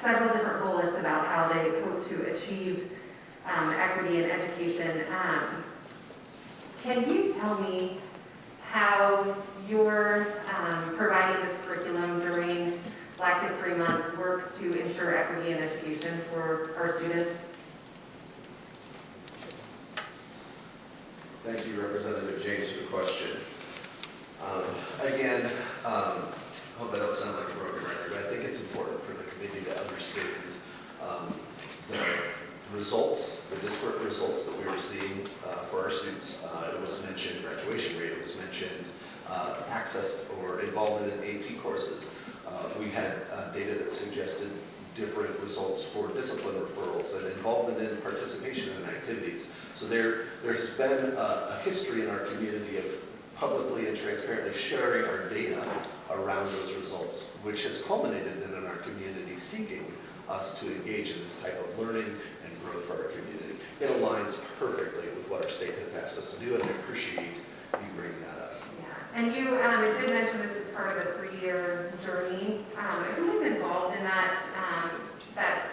Speaker 11: several different bullets about how they hope to achieve equity in education. Can you tell me how your providing this curriculum during Black History Month works to ensure equity in education for our students?
Speaker 8: Thank you, Representative James, for the question. Again, I hope I don't sound like a broken record, but I think it's important for the committee to understand the results, the disparate results that we were seeing for our students. It was mentioned graduation rate, it was mentioned access or involvement in AP courses. We had data that suggested different results for discipline referrals and involvement in participation in activities. So there's been a history in our community of publicly and transparently sharing our data around those results, which has culminated then in our community seeking us to engage in this type of learning and growth for our community. It aligns perfectly with what our state has asked us to do, and I appreciate you bringing that up.
Speaker 11: Yeah, and you did mention this is part of a 3-year journey. Who was involved in that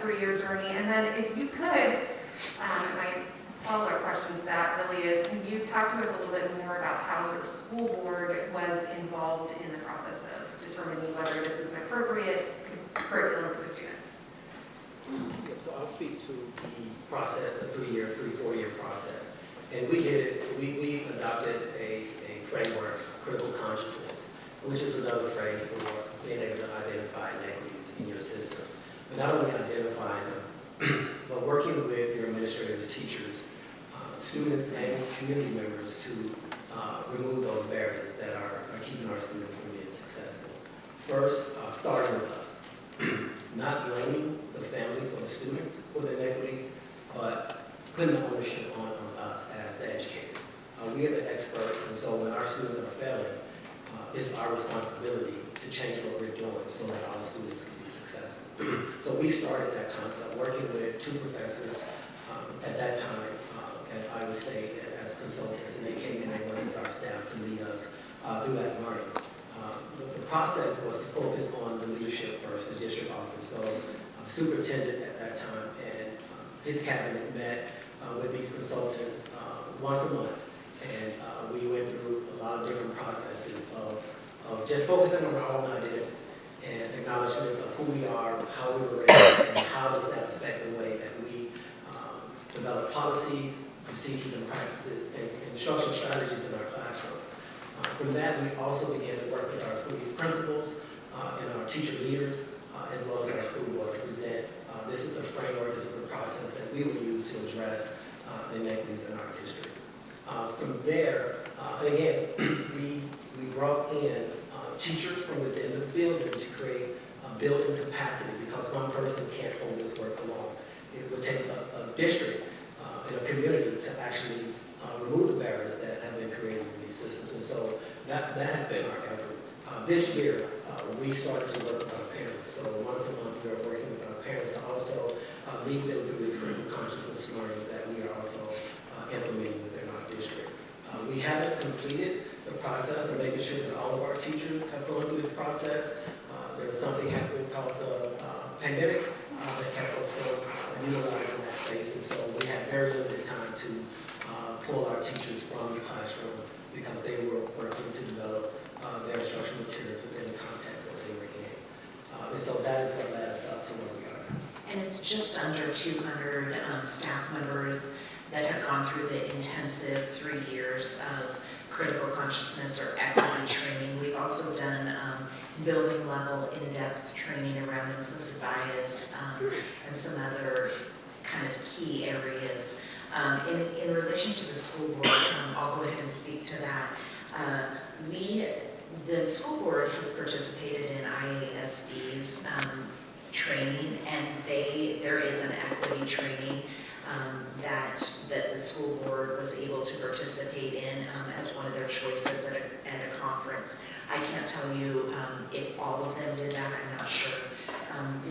Speaker 11: 3-year journey? And then if you could, my follow-up question to that really is, can you talk to us a little bit more about how your school board was involved in the process of determining whether this was an appropriate curriculum for the students?
Speaker 4: So I'll speak to the process, the 4-year process. And we did it, we adopted a framework, critical consciousness, which is another phrase for being able to identify inequities in your system. But not only identifying them, but working with your administrators, teachers, students, and community members to remove those barriers that are keeping our students from being successful. First, starting with us. Not blaming the families or the students for the inequities, but putting the ownership on us as the educators. We are the experts, and so when our students are failing, it's our responsibility to change what we're doing so that all students can be successful. So we started that concept working with 2 professors at that time at Iowa State as consultants, and they came in and worked with our staff to lead us through that learning. The process was to focus on the leadership first, the district office. So the superintendent at that time and his cabinet met with these consultants once a month. And we went through a lot of different processes of just focusing on our own identities and acknowledgments of who we are, how we were raised, and how does that affect the way that we develop policies, procedures, and practices, and instruction strategies in our classroom. From that, we also began to work with our school principals and our teacher leaders, as well as our school board to present. This is a framework, this is a process that we will use to address the inequities in our district. From there, and again, we brought in teachers from within the building to create building capacity, because one person can't hold this work alone. It would take a district and a community to actually remove the barriers that have been created in these systems. And so that has been our effort. This year, we started to work with our parents. So once a month, we are working with our parents to also lead them through this critical consciousness learning that we are also implementing within our district. We haven't completed the process of making sure that all of our teachers have gone through this process. There was something happening called the pandemic that kept us from utilizing that space. And so we had very limited time to pull our teachers from the classroom because they were working to develop their instructional materials within the context that they were in. And so that is what led us up to where we are now.
Speaker 3: And it's just under 200 staff members that have gone through the intensive 3 years of critical consciousness or equity training. We've also done building level in-depth training around implicit bias and some other kind of key areas. In relation to the school board, I'll go ahead and speak to that. The school board has participated in IASB's training, and there is an equity training that the school board was able to participate in as one of their choices at a conference. I can't tell you if all of them did that, I'm not sure.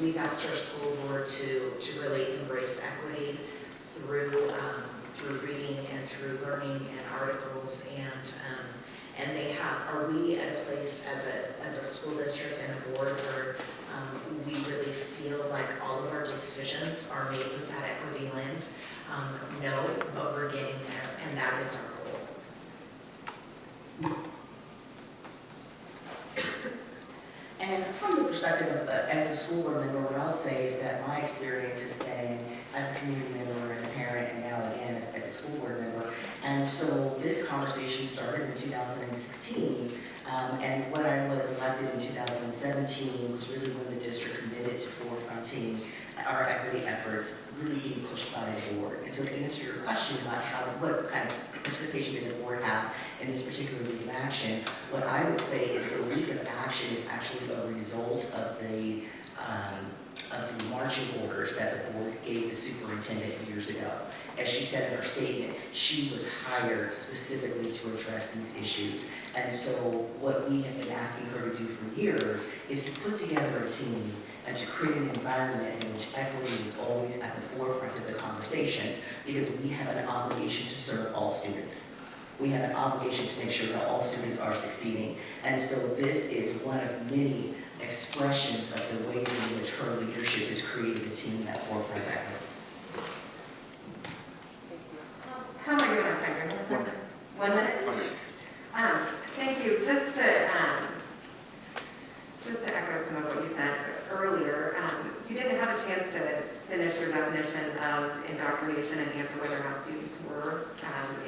Speaker 3: We've asked our school board to really embrace equity through reading and through learning and articles, and they have. Are we at a place as a school district and a board where we really feel like all of our decisions are made with that equity lens? No, but we're getting there, and that is our goal.
Speaker 5: And from the perspective of, as a school board member, what I'll say is that my experience has been as a community member and a parent, and now again as a school board member. And so this conversation started in 2016, and when I was elected in 2017 was really when the district committed to forefronting our equity efforts, really being pushed by the board. And so to answer your question about what kind of participation did the board have in this particular week of action, what I would say is the week of action is actually a result of the marching orders that the board gave the superintendent years ago. As she said in her statement, she was hired specifically to address these issues. And so what we have been asking her to do for years is to put together a team and to create an environment in which equity is always at the forefront of the conversations, because we have an obligation to serve all students. We have an obligation to make sure that all students are succeeding. And so this is one of many expressions of the ways in which her leadership has created a team that forefronts equity.
Speaker 11: How am I doing on time? 1 minute? Thank you. Just to echo some of what you said earlier, you didn't have a chance to finish your definition of indoctrination and answer whether or not students were,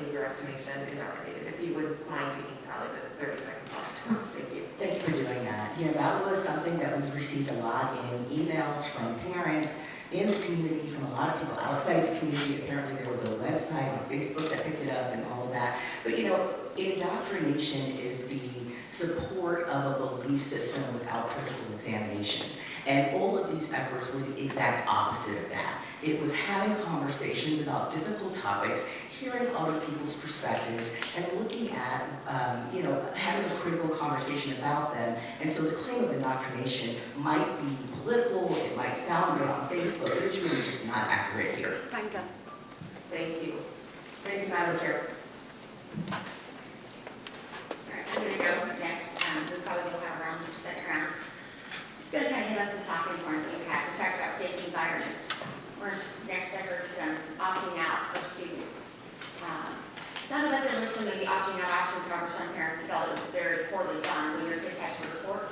Speaker 11: in your estimation, indoctrinated. If you would mind taking probably the 30 seconds left. Thank you.
Speaker 5: Thank you for doing that. That was something that we received a lot in emails from parents, in the community, from a lot of people outside the community. Apparently there was a website on Facebook that picked it up and all of that. But indoctrination is the support of a belief system without critical examination. And all of these efforts were the exact opposite of that. It was having conversations about difficult topics, hearing other people's perspectives, and looking at, having a critical conversation about them. And so the claim of indoctrination might be political, it might sound good on Facebook, but it's really just not accurate here.
Speaker 1: Time's up.
Speaker 11: Thank you. Thank you, Madam Chair.
Speaker 1: All right, I'm gonna go next. We probably will have around second rounds. Just gonna kind of hit on some talking points that we had. We talked about safe environments. Next efforts opting out for students. Some of them listened to the opting out options. However, some parents felt it was very poorly done when your kids had to report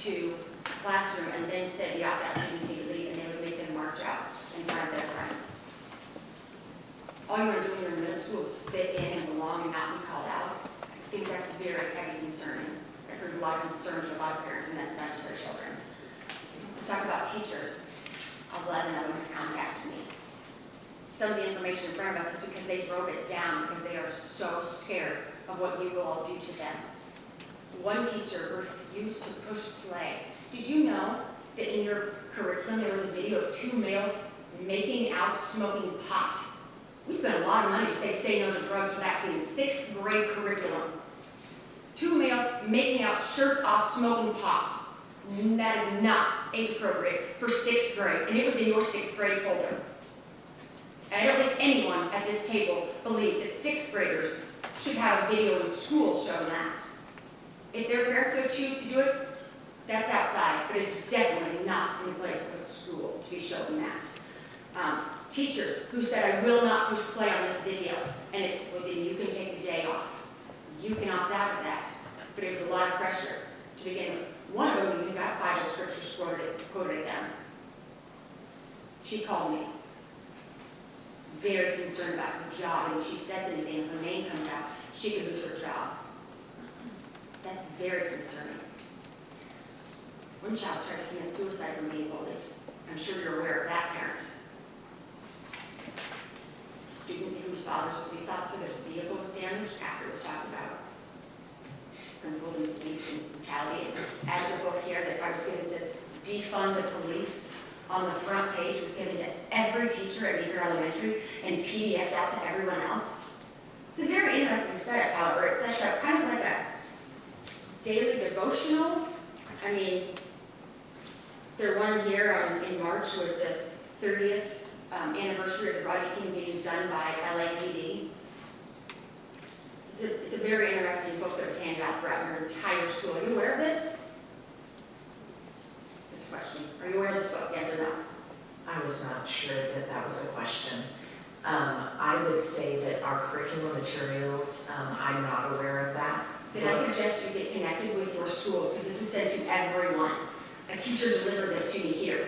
Speaker 1: to classroom and then said the opt-out students need to leave, and they would make them march out in front of their friends. All you want to do when you're in middle school is fit in and belong and not be called out. I think that's very heavy concerning. That brings a lot of concerns to a lot of parents when that's done to their children. Let's talk about teachers. 11 of them have contacted me. Some of the information in front of us is because they wrote it down because they are so scared of what you will all do to them. One teacher refused to push play. Did you know that in your curriculum there was a video of 2 males making out smoking pot? We spent a lot of money to say no to drugs for that to be in 6th grade curriculum. 2 males making out shirts off smoking pot. That is not age appropriate for 6th grade, and it was in your 6th grade folder. And I don't think anyone at this table believes that 6th graders should have a video in school showing that. If their parents so choose to do it, that's outside, but it's definitely not in the place of a school to be showing that. Teachers who said, I will not push play on this video, and it's within, you can take the day off. You can opt out of that, but it was a lot of pressure to begin with. One of them even got Bible scriptures quoted at them. She called me. very concerned about her job, and if she says anything, if her name comes out, she could lose her job. That's very concerning. One child tried to commit suicide from being bullied. I'm sure you're aware of that, parent. A student whose father's a police officer, their vehicle was damaged after it was talked about. Principles in police and brutality. And as the book here that I was given says, defund the police, on the front page was given to every teacher at Meeker Elementary and PDF'd out to everyone else. It's a very interesting setup, however. It sets up kind of like a daily devotional. I mean, their one here in March was the 30th anniversary of the Rodney King being done by LAPD. It's a very interesting book that was handed out throughout your entire school. Are you aware of this? That's a question. Are you aware of this book, yes or no?
Speaker 3: I was not sure that that was a question. I would say that our curriculum materials, I'm not aware of that.
Speaker 1: Then I suggest you get connected with your schools, because this was sent to everyone. A teacher delivered this to me here.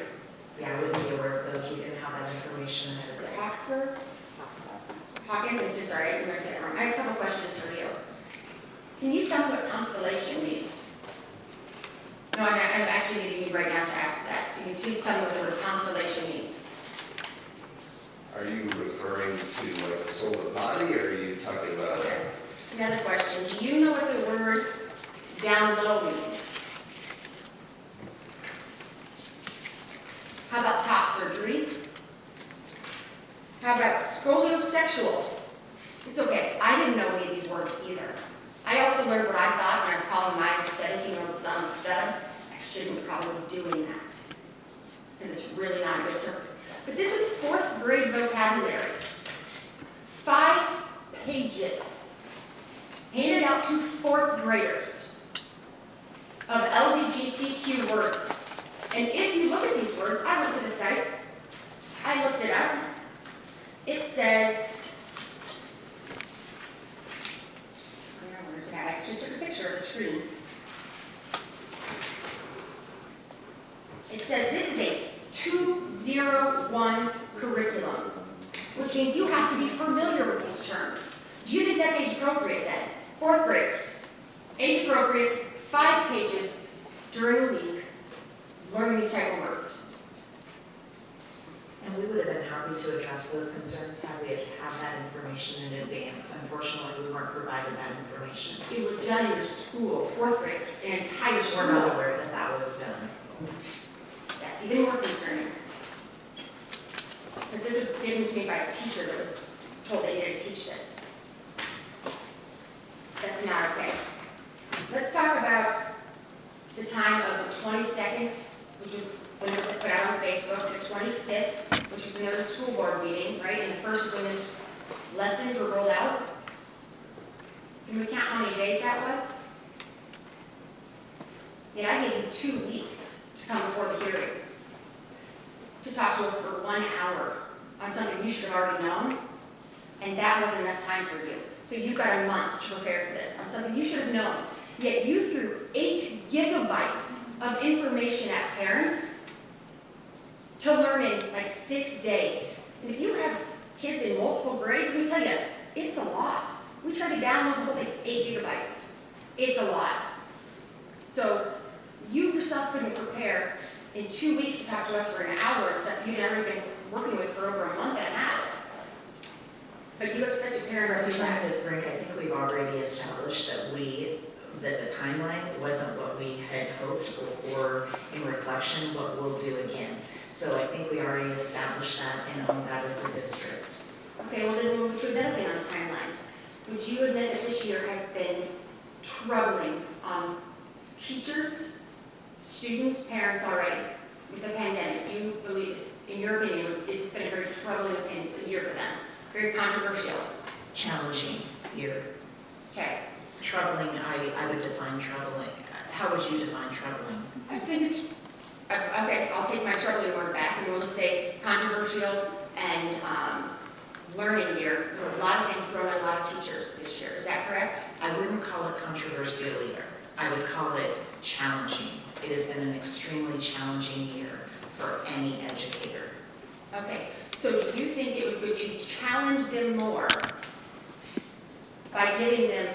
Speaker 3: Yeah, I wouldn't be aware of those. We didn't have that information ahead of
Speaker 1: Is it
Speaker 3: time.
Speaker 1: Hawkins, I'm so sorry, I remember that wrong. I have a couple questions for you. Can you tell me what constellation means? No, I'm actually needing you right now to ask that. Can you please tell me what the word constellation means?
Speaker 8: Are you referring to like a solar body, or are you talking about?
Speaker 1: Okay. Another question. Do you know what the word down low means? How about top surgery? How about scoliosexual? It's okay. I didn't know any of these words either. I also learned what I thought when I was calling my 17-year-old son a stud. I shouldn't probably be doing that, because it's really not a good term. But this is 4th grade vocabulary. 5 pages handed out to 4th graders of LGBTQ words. And if you look at these words, I went to the site, I looked it up. It says, where's that? I actually took a picture of the screen. It says this is a 201 curriculum, which means you have to be familiar with these terms. Do you think that's age appropriate then? 4th graders, age appropriate, 5 pages during the week, learning these type of words.
Speaker 3: And we would have been happy to address those concerns had we had that information in advance. Unfortunately, we weren't provided that information.
Speaker 1: It was done in your school, 4th graders, an entire school.
Speaker 3: We're not aware that that was done.
Speaker 1: That's even more concerning. Because this was given to me by a teacher that was told they needed to teach this. That's not okay. Let's talk about the time of the 22nd, which is when it was put out on Facebook, the 25th, which was another school board meeting, right? And the first is when this lessons were rolled out. Can we count how many days that was? Yeah, I gave you 2 weeks to come before the hearing, to talk to us for 1 hour on something you should have already known, and that wasn't enough time for you. So you've got a month to prepare for this on something you should have known. Yet you threw 8 gigabytes of information at parents to learn in like 6 days. And if you have kids in multiple grades, let me tell you, it's a lot. We tried to download the whole thing, 8 gigabytes. It's a lot. So you yourself couldn't prepare in 2 weeks to talk to us for an hour and stuff you'd already been working with for over a month and a half. But you expected parents to do that.
Speaker 3: Representative Brink, I think we've already established that the timeline wasn't what we had hoped, or in reflection, what we'll do again. So I think we already established that and own that as a district.
Speaker 1: Okay, well then we'll move to another thing on the timeline. Would you admit that this year has been troubling on teachers, students, parents already with the pandemic? Do you believe, in your opinion, is this been a very troubling year for them? Very controversial?
Speaker 3: Challenging year.
Speaker 1: Okay.
Speaker 3: Troubling, I would define troubling. How would you define troubling?
Speaker 1: I just think it's, okay, I'll take my troubling word back and we'll just say controversial and learning year. There were a lot of things thrown at a lot of teachers this year. Is that correct?
Speaker 3: I wouldn't call it controversial either. I would call it challenging. It has been an extremely challenging year for any educator.
Speaker 1: Okay, So do you think it was good to challenge them more by giving them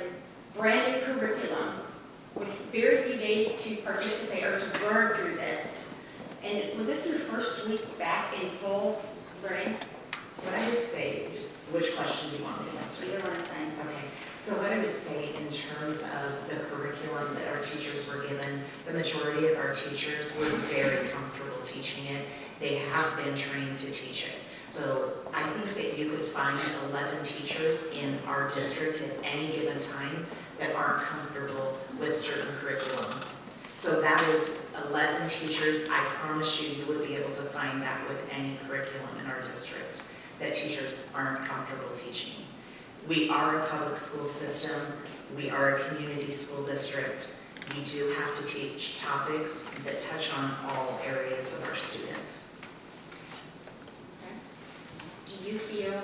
Speaker 1: brand new curriculum with very few days to participate or to learn through this? And was this your first week back in full learning?
Speaker 3: What I would say, which question do you want me to answer?
Speaker 1: Either one is fine.
Speaker 3: Okay, so what I would say in terms of the curriculum that our teachers were given, the majority of our teachers were very comfortable teaching it. They have been trained to teach it. So I think that you could find 11 teachers in our district at any given time that aren't comfortable with certain curriculum. So that is 11 teachers. I promise you, you would be able to find that with any curriculum in our district that teachers aren't comfortable teaching. We are a public school system. We are a community school district. We do have to teach topics that touch on all areas of our students.
Speaker 1: Do you feel?
Speaker 8: I'm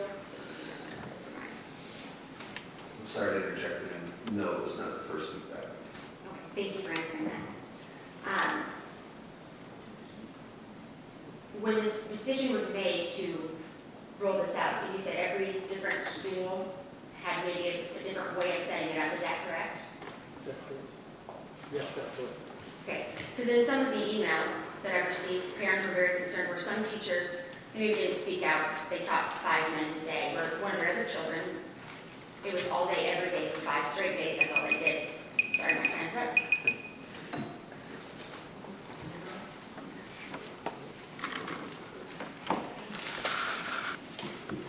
Speaker 8: sorry to interject again. No, it was not the first week back.
Speaker 1: Okay, thank you for answering that. When this decision was made to roll this out, you said every different school had maybe a different way of setting it up, is that correct?
Speaker 4: That's it. Yes, that's it.
Speaker 1: Okay, because in some of the emails that I received, parents were very concerned where some teachers maybe didn't speak out, they taught 5 minutes a day, where one of their other children, it was all day, every day for 5 straight days, that's all they did. Sorry, my time's up.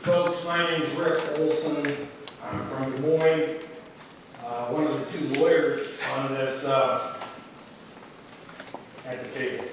Speaker 12: Folks, my name is Rick Olson. I'm from Des Moines. One of the 2 lawyers on this at the table.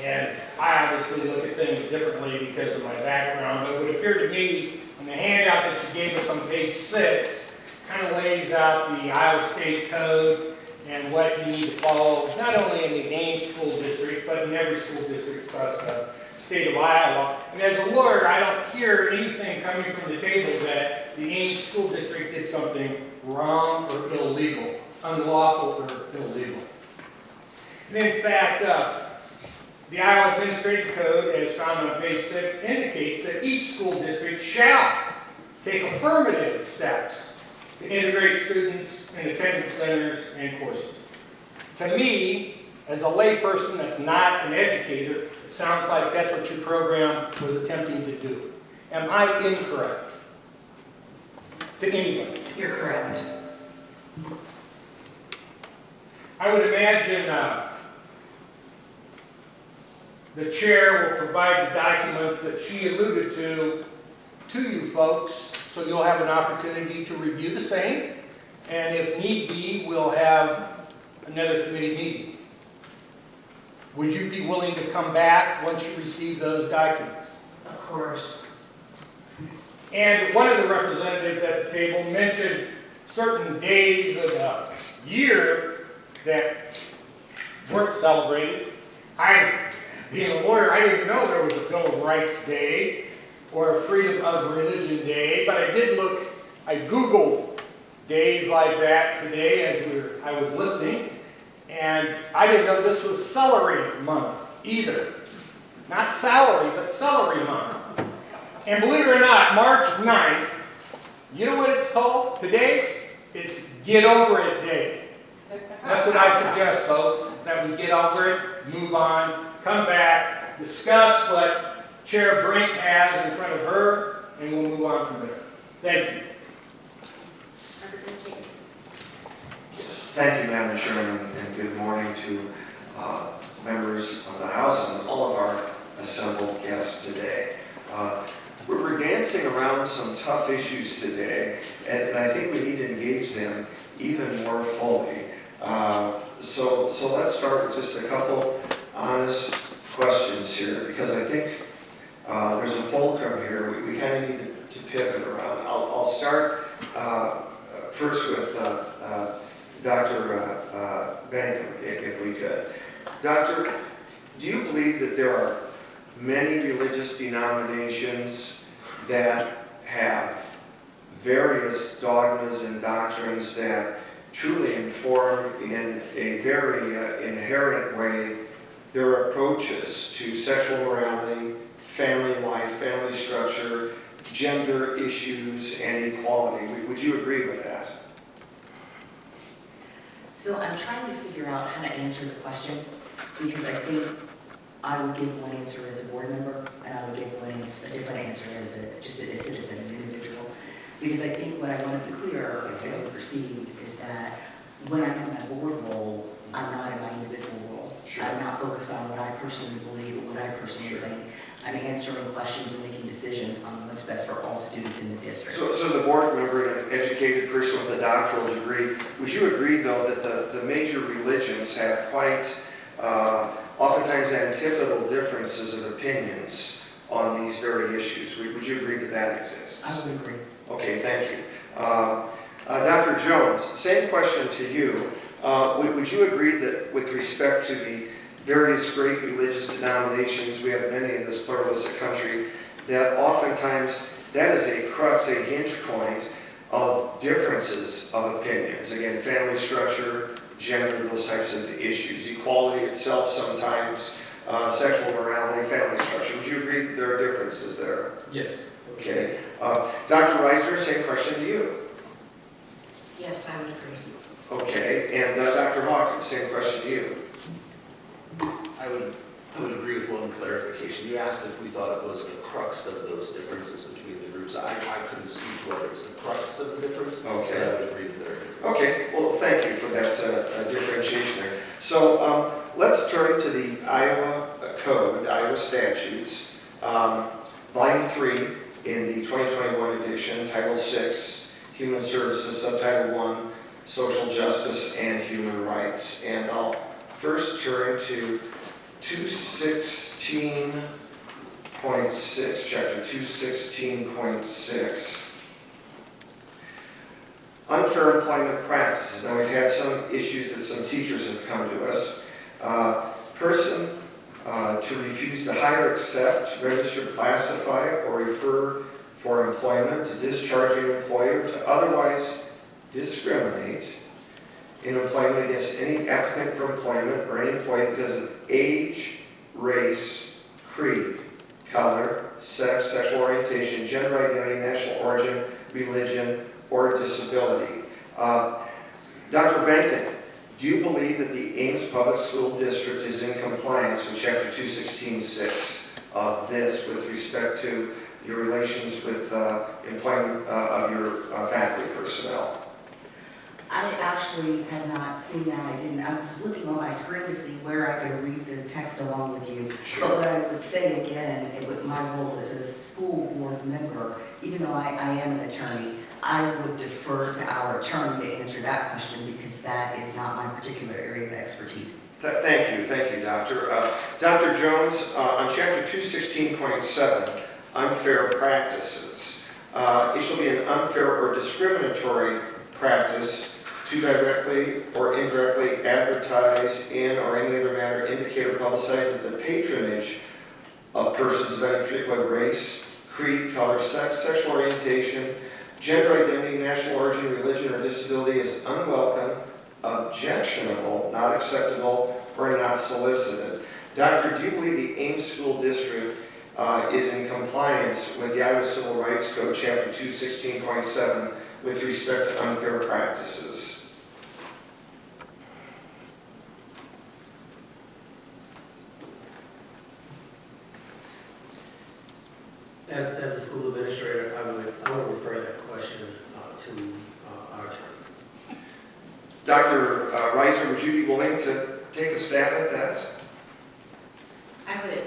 Speaker 12: And I obviously look at things differently because of my background, but it would appear to me, in the handout that you gave us on page 6, kind of lays out the Iowa State Code and what you need to follow, not only in the Ames School District, but in every school district across the state of Iowa. And as a lawyer, I don't hear anything coming from the table that the Ames School District did something wrong or illegal, unlawful or illegal. And in fact, the Iowa Administrative Code, as found on page 6, indicates that each school district shall take affirmative steps to integrate students in attendance centers and courses. To me, as a layperson that's not an educator, it sounds like that's what your program was attempting to do. Am I incorrect? To anybody?
Speaker 3: You're correct.
Speaker 12: I would imagine the chair will provide the documents that she alluded to you folks, so you'll have an opportunity to review the same. And if need be, we'll have another committee meeting. Would you be willing to come back once you receive those documents?
Speaker 3: Of course.
Speaker 12: And one of the representatives at the table mentioned certain days of the year that weren't celebrated. Being a lawyer, I didn't know there was a Bill of Rights Day or a Freedom of Religion Day, but I Googled days like that today as I was listening, and I didn't know this was celery month either. Not salary, but celery month. And believe it or not, March 9th, you know what it's called today? It's Get Over It Day. That's what I suggest, folks, is that we get over it, move on, come back, discuss what Chair Brink has in front of her, and we'll move on from there. Thank you.
Speaker 1: Representative Jacob.
Speaker 13: Yes, thank you, Madam Chairman, and good morning to members of the House and all of our assembled guests today. We're dancing around some tough issues today, and I think we need to engage them even more fully. So let's start with just a couple honest questions here, because I think there's a fulcrum here. We kind of need to pivot around. I'll start first with Dr. Bankham, if we could. Doctor, do you believe that there are many religious denominations that have various dogmas and doctrines that truly inform in a very inherent way their approaches to sexual morality, family life, family structure, gender issues, and equality. Would you agree with that?
Speaker 5: So I'm trying to figure out how to answer the question, because I think I would give one answer as a board member, and I would give a different answer as just a citizen, an individual. Because I think what I want to be clear as we proceed is that when I'm in my board role, I'm not in my individual role.
Speaker 13: Sure.
Speaker 5: I'm not focused on what I personally believe or what I personally
Speaker 13: Sure.
Speaker 5: think. I'm answering questions and making decisions on what's best for all students in the district.
Speaker 13: So as a board member and an educated person with a doctoral degree, would you agree, though, that the major religions have quite oftentimes antithetical differences of opinions on these very issues? Would you agree that exists?
Speaker 5: I would agree.
Speaker 13: Okay, thank you. Dr. Jones, same question to you. Would you agree that with respect to the various great religious denominations, we have many in this pluralistic country, that oftentimes that is a crux, a hinge point of differences of opinions? Again, family structure, gender, those types of issues, equality itself sometimes, sexual morality, family structure. Would you agree that there are differences there?
Speaker 4: Yes.
Speaker 13: Okay. Dr. Reisner, same question to you.
Speaker 3: Yes, I would agree.
Speaker 13: Okay. And Dr. Hawkins, same question to you.
Speaker 8: I would agree with one clarification. You asked if we thought it was the crux of those differences between the groups. I couldn't speak to whether it's the crux of the difference,
Speaker 13: Okay.
Speaker 8: but I would agree that there are differences.
Speaker 13: Okay, well, thank you for that differentiation there. So let's turn to the Iowa Code, Iowa Statutes, Volume 3 in the 2021 edition, Title 6, Human Services, Subtitle 1, Social Justice and Human Rights. And I'll first turn to 216.6, Chapter 216.6. Unfair employment practices. Now, we've had some issues that some teachers have come to us. Person to refuse to hire, accept, register, classify, or refer for employment, to discharging employer, to otherwise discriminate in employment against any applicant for employment or any employee because of age, race, creed, color, sex, sexual orientation, gender identity, national origin, religion, or disability. Dr. Benkin, do you believe that the Ames Public School District is in compliance with Chapter 216.6 of this with respect to your relations with employment of your faculty personnel?
Speaker 5: I actually had not seen that. I was looking on my screen to see where I could read the text along with you.
Speaker 13: Sure.
Speaker 5: But what I would say again, with my role as a school board member, even though I am an attorney, I would defer to our attorney to answer that question because that is not my particular area of expertise.
Speaker 13: Thank you, Doctor. Dr. Jones, on Chapter 216.7, unfair practices. It shall be an unfair or discriminatory practice to directly or indirectly advertise in or any other manner indicate or publicize that the patronage of persons of any particular race, creed, color, sex, sexual orientation, gender identity, national origin, religion, or disability is unwelcome, objectionable, not acceptable, or not solicited. Doctor, do you believe the Ames School District is in compliance with the Iowa Civil Rights Code, Chapter 216.7, with respect to unfair practices?
Speaker 4: As a school administrator, I would refer that question to our attorney.
Speaker 13: Dr. Reiser, would you be willing to take a stab at that?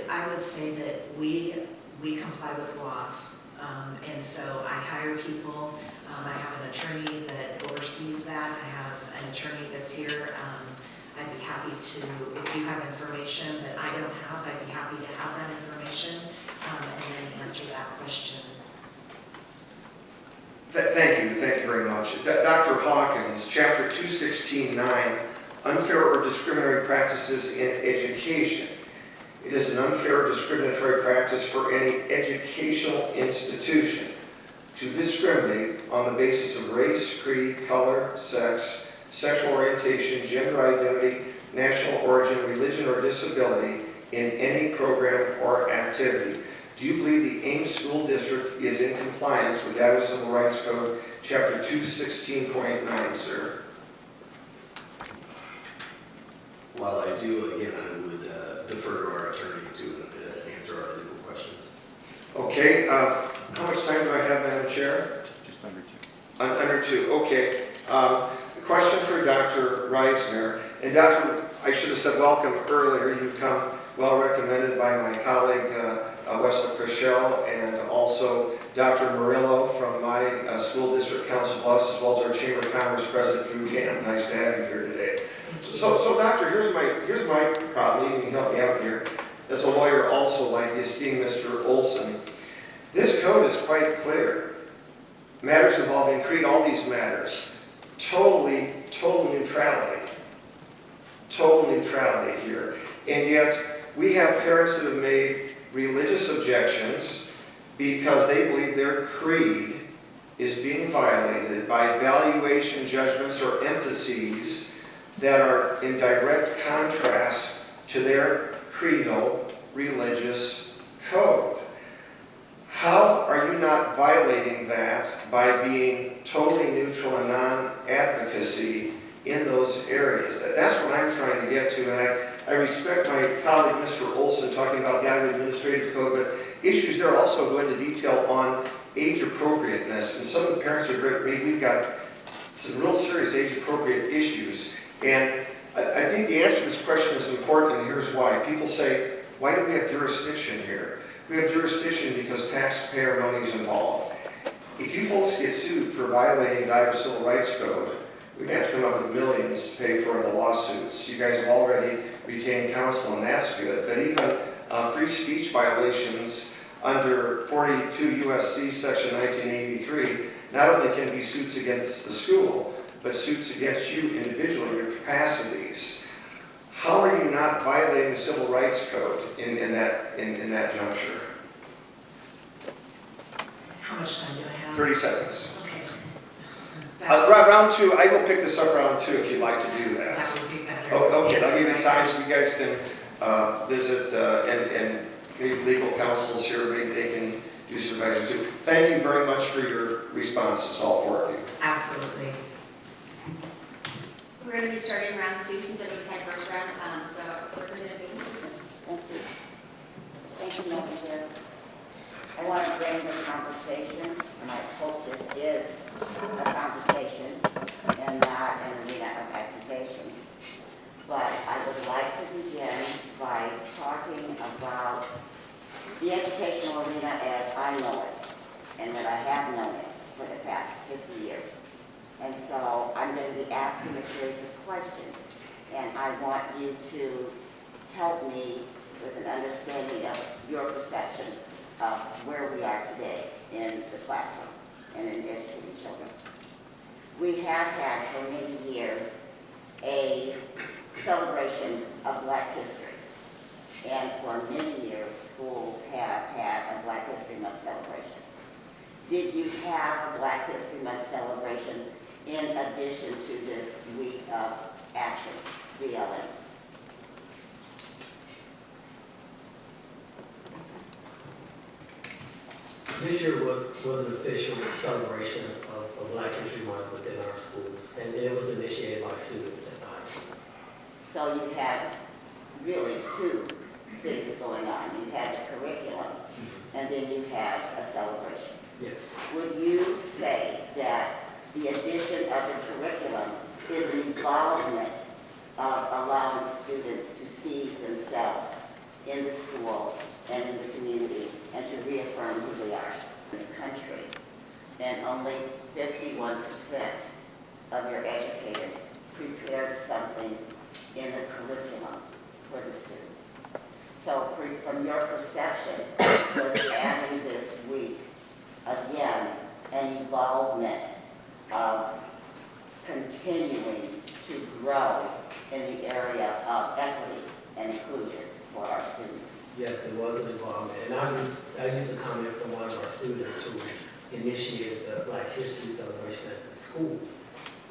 Speaker 3: I would say that we comply with laws, and so I hire people. I have an attorney that oversees that. I have an attorney that's here. I'd be happy to, if you have information that I don't have, I'd be happy to have that information and then answer that question.
Speaker 13: Thank you very much. Dr. Hawkins, Chapter 216.9, unfair or discriminatory practices in education. It is an unfair or discriminatory practice for any educational institution to discriminate on the basis of race, creed, color, sex, sexual orientation, gender identity, national origin, religion, or disability in any program or activity. Do you believe the Ames School District is in compliance with the Iowa Civil Rights Code, Chapter 216.9, sir?
Speaker 8: While I do, again, I would defer to our attorney to answer our legal questions.
Speaker 13: Okay, how much time do I have, Madam Chair?
Speaker 14: Just under 2.
Speaker 13: Under 2, okay. Question for Dr. Reisner. And Dr., I should have said welcome earlier. You come well recommended by my colleague, Wesley Chriselle, and also Dr. Murillo from my school district, Council Bluffs, as well as our Chamber of Commerce President, Drew Camp. Nice to have you here today. So Doctor, here's my problem. You can help me out here. As a lawyer also, like the esteemed Mr. Olson, this code is quite clear. Matters involving creed, all these matters, total neutrality here. And yet, we have parents that have made religious objections because they believe their creed is being violated by valuation judgments or emphases that are in direct contrast to their creedal religious code. How are you not violating that by being totally neutral and non-advocacy in those areas? That's what I'm trying to get to, and I respect my colleague, Mr. Olson, talking about the Iowa Administrative Code, but issues there also go into detail on age appropriateness, and some of the parents are great. We've got some real serious age appropriate issues, and I think the answer to this question is important, and here's why. People say, why do we have jurisdiction here? We have jurisdiction because taxpayer money is involved. If you folks get sued for violating the Iowa Civil Rights Code, we'd have to come up with millions to pay for the lawsuits. You guys have already retained counsel, and that's good. But even free speech violations under 42 U.S.C. Section 1983 not only can be suits against the school, but suits against you individually in your capacities. How are you not violating the Civil Rights Code in that juncture?
Speaker 3: How much time do I have?
Speaker 13: 30 seconds.
Speaker 3: Okay.
Speaker 13: Round 2, I will pick this up round 2 if you'd like to do that.
Speaker 3: That would be better.
Speaker 13: Oh, okay, I'll give you time. You guys can visit and maybe legal counsels here, maybe they can do some advice too. Thank you very much for your responses, all 4 of you.
Speaker 3: Absolutely.
Speaker 1: We're going to be starting round 2 since everybody's had first round, so Representative Ames.
Speaker 9: Thank you. Thank you, Madam Chair. I want to bring the conversation, and I hope this is a conversation and not an arena of accusations. But I would like to begin by talking about the educational arena as I know it, and that I have known it for the past 50 years. And so I'm going to be asking a series of questions, and I want you to help me with an understanding of your perception of where we are today in the classroom and in educating children. We have had for many years a celebration of Black history, and for many years schools have had a Black History Month celebration. Did you have a Black History Month celebration in addition to this week of action, BLM?
Speaker 4: This year was an official celebration of Black History Month within our schools, and it was initiated by students at the high school.
Speaker 9: So you had really 2 things going on. You had the curriculum, and then you had a celebration.
Speaker 4: Yes.
Speaker 9: Would you say that the addition of the curriculum is an involvement of allowing students to see themselves in the school and in the community and to reaffirm who they are in this country? And only 51% of your educators prepared something in the curriculum for the students. So from your perception, was adding this week, again, an involvement of continuing to grow in the area of equity and inclusion for our students?
Speaker 4: Yes, it was an involvement, and I used a comment from one of our students who initiated the Black History celebration at the school.